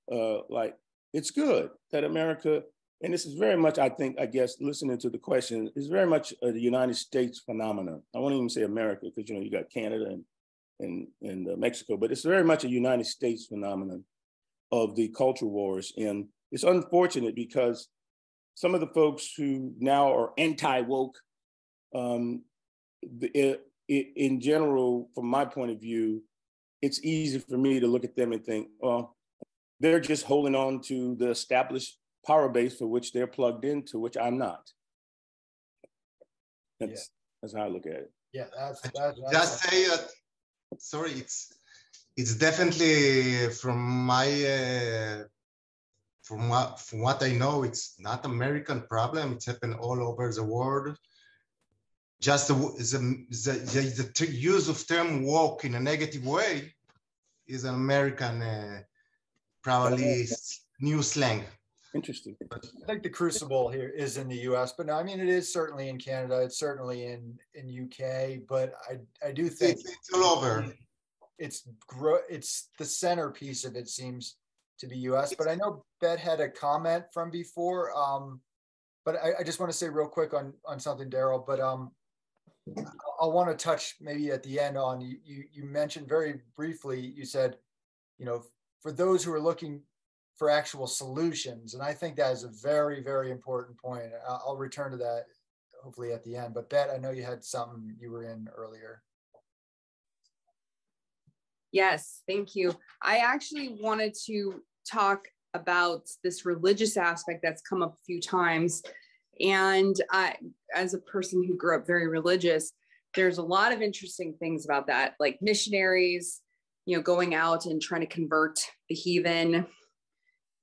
it's good that America, and this is very much, I guess, listening to the question, is very much a United States phenomenon. I won't even say America, because, you got Canada and Mexico, but it's very much a United States phenomenon of the culture wars. And it's unfortunate because some of the folks who now are anti-woke, in general, from my point of view, it's easy for me to look at them and think, well, they're just holding on to the established power base for which they're plugged into, which I'm not. That's how I look at it. Yeah, that's just say that sorry, it's definitely from what I know, it's not American problem. It's happened all over the world. Just the use of term woke in a negative way is an American probably new slang. Interesting. I think the crucible here is in the U.S., but no, I mean, it is certainly in Canada. It's certainly in UK, but I do think it's all over. It's the centerpiece of it seems to be U.S. But I know Bet had a comment from before, but I just want to say real quick on something, Daryl. But I want to touch maybe at the end on you mentioned very briefly. You said, for those who are looking for actual solutions. And I think that is a very, very important point. I'll return to that hopefully at the end. But Bet, I know you had something you were in earlier. Yes, thank you. I actually wanted to talk about this religious aspect that's come up a few times. And I, as a person who grew up very religious, there's a lot of interesting things about that, like missionaries, going out and trying to convert the heathen.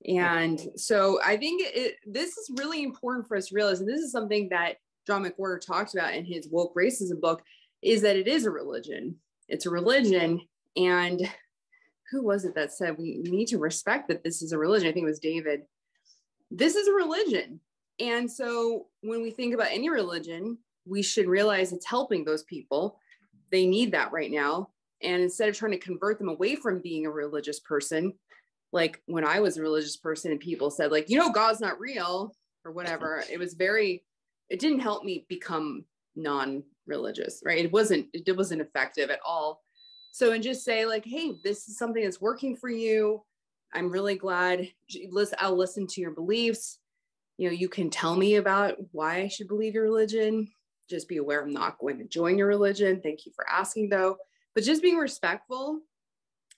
And so I think this is really important for us to realize, and this is something that John McWhorter talked about in his Woke Racism book, is that it is a religion. It's a religion. And who was it that said we need to respect that this is a religion? I think it was David. This is a religion. And so when we think about any religion, we should realize it's helping those people. They need that right now. And instead of trying to convert them away from being a religious person, like when I was a religious person and people said like, God's not real or whatever, it didn't help me become non-religious, right? It wasn't effective at all. So, and just say like, hey, this is something that's working for you. I'm really glad. I'll listen to your beliefs. You can tell me about why I should believe your religion. Just be aware I'm not going to join your religion. Thank you for asking though. But just being respectful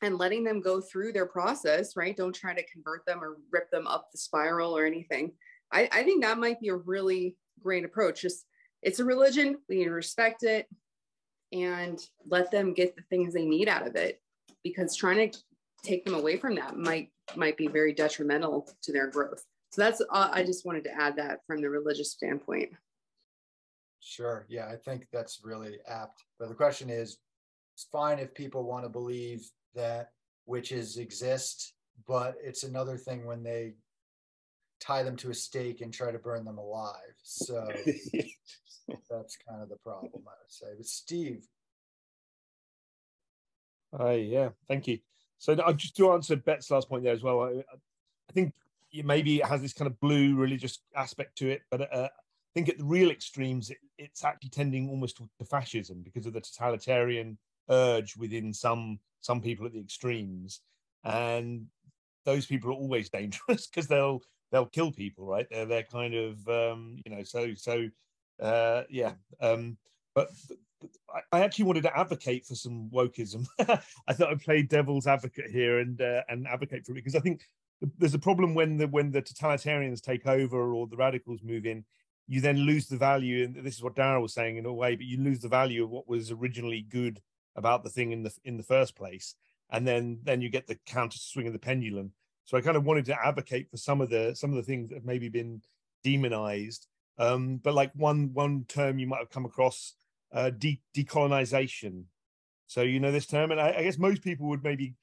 and letting them go through their process, right? Don't try to convert them or rip them up the spiral or anything. I think that might be a really great approach. Just, it's a religion. We need to respect it and let them get the things they need out of it, because trying to take them away from that might be very detrimental to their growth. So that's, I just wanted to add that from the religious standpoint. Sure. Yeah, I think that's really apt. But the question is, it's fine if people want to believe that witches exist, but it's another thing when they tie them to a stake and try to burn them alive. So that's kind of the problem, I would say. But Steve. Yeah, thank you. So just to answer Bet's last point there as well, I think maybe it has this kind of blue religious aspect to it, but I think at the real extremes, it's actually tending almost to fascism because of the totalitarian urge within some people at the extremes, and those people are always dangerous because they'll kill people, right? They're kind of but I actually wanted to advocate for some wokeism. I thought I'd play devil's advocate here and advocate for it, because I think there's a problem when the totalitarians take over or the radicals move in. You then lose the value, and this is what Darryl was saying in a way, but you lose the value of what was originally good about the thing in the first place, and then you get the counter swing of the pendulum. So I kind of wanted to advocate for some of the things that have maybe been demonized, but like one term you might have come across, decolonization. So this term, and I guess most people would maybe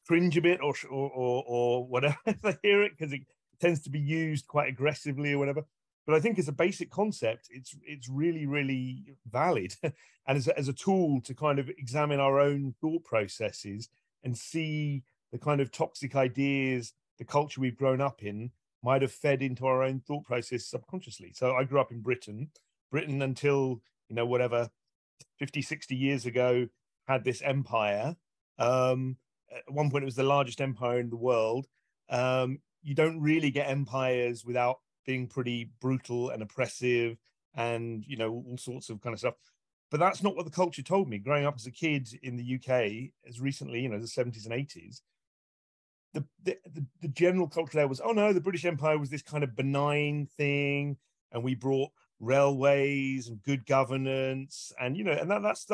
cringe a bit or whatever if they hear it, because it tends to be used quite aggressively or whatever. But I think as a basic concept, it's really, really valid. And as a tool to kind of examine our own thought processes and see the kind of toxic ideas, the culture we've grown up in might have fed into our own thought process subconsciously. So I grew up in Britain until, 50, 60 years ago, had this empire. At one point, it was the largest empire in the world. You don't really get empires without being pretty brutal and oppressive and, all sorts of kind of stuff. But that's not what the culture told me. Growing up as a kid in the UK, as recently, the 70s and 80s, the general culture there was, oh no, the British Empire was this kind of benign thing, and we brought railways and good governance, and and that was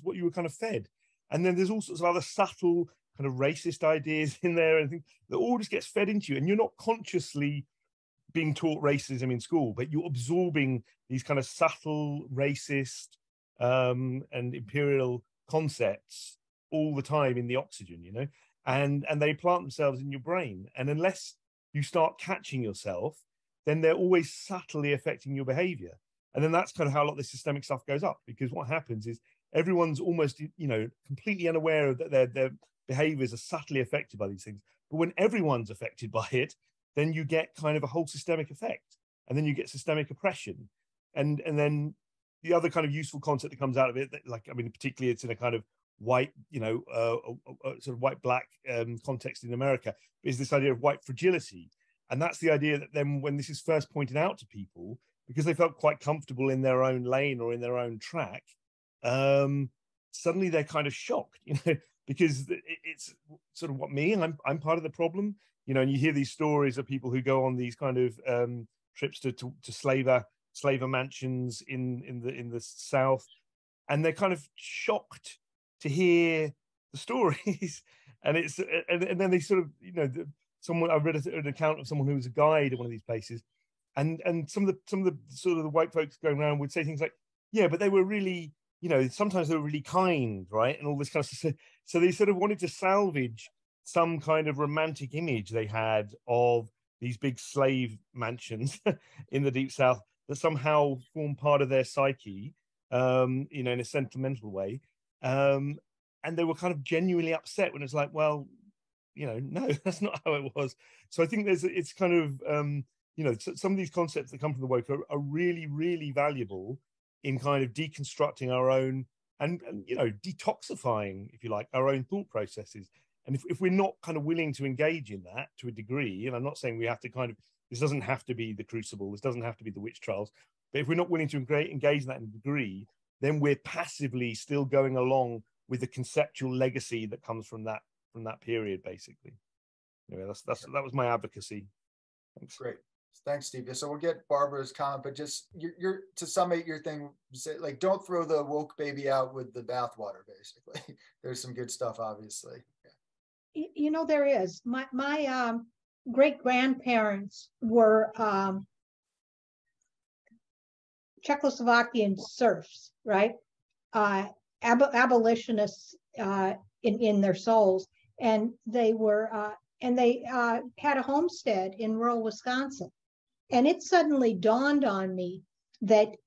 what you were kind of fed. And then there's all sorts of other subtle kind of racist ideas in there, and things that all just gets fed into you, and you're not consciously being taught racism in school, but you're absorbing these kind of subtle racist and imperial concepts all the time in the oxygen, you know, and they plant themselves in your brain. And unless you start catching yourself, then they're always subtly affecting your behavior. And then that's kind of how a lot of this systemic stuff goes up, because what happens is everyone's almost, you know, completely unaware of that their behaviors are subtly affected by these things. But when everyone's affected by it, then you get kind of a whole systemic effect, and then you get systemic oppression. And then the other kind of useful concept that comes out of it, that, like, I mean, particularly it's in a kind of white, you know, sort of white-black context in America, is this idea of white fragility. And that's the idea that then when this is first pointed out to people, because they felt quite comfortable in their own lane or in their own track, suddenly they're kind of shocked, you know, because it's sort of I'm part of the problem, you know. And you hear these stories of people who go on these kind of trips to slaver mansions in the South, and they're kind of shocked to hear the stories, and then they sort of, you know, I read an account of someone who was a guide at one of these places, and some of the sort of the white folks going around would say things like, yeah, but they were really, you know, sometimes they were really kind, right, and all this kind of stuff. So they sort of wanted to salvage some kind of romantic image they had of these big slave mansions in the Deep South that somehow form part of their psyche, you know, in a sentimental way. And they were kind of genuinely upset when it's like, well, you know, no, that's not how it was. So I think it's kind of, you know, some of these concepts that come from the woke are really, really valuable in kind of deconstructing our own and you know, detoxifying, if you like, our own thought processes. And if we're not kind of willing to engage in that to a degree, and I'm not saying we have to kind of, this doesn't have to be the Crucible, this doesn't have to be the witch trials, but if we're not willing to engage in that in a degree, then we're passively still going along with the conceptual legacy that comes from that period, basically. Anyway, that was my advocacy. Thanks. Great. Thanks, Steve. So we'll get Barbara's comment, but just you're to summate your thing, say, like, don't throw the woke baby out with the bathwater, basically. There's some good stuff, obviously. Yeah. You know, there is. My great-grandparents were Czechoslovakian serfs, right? Abolitionists in their souls, and they were they had a homestead in rural Wisconsin. And it suddenly dawned on me that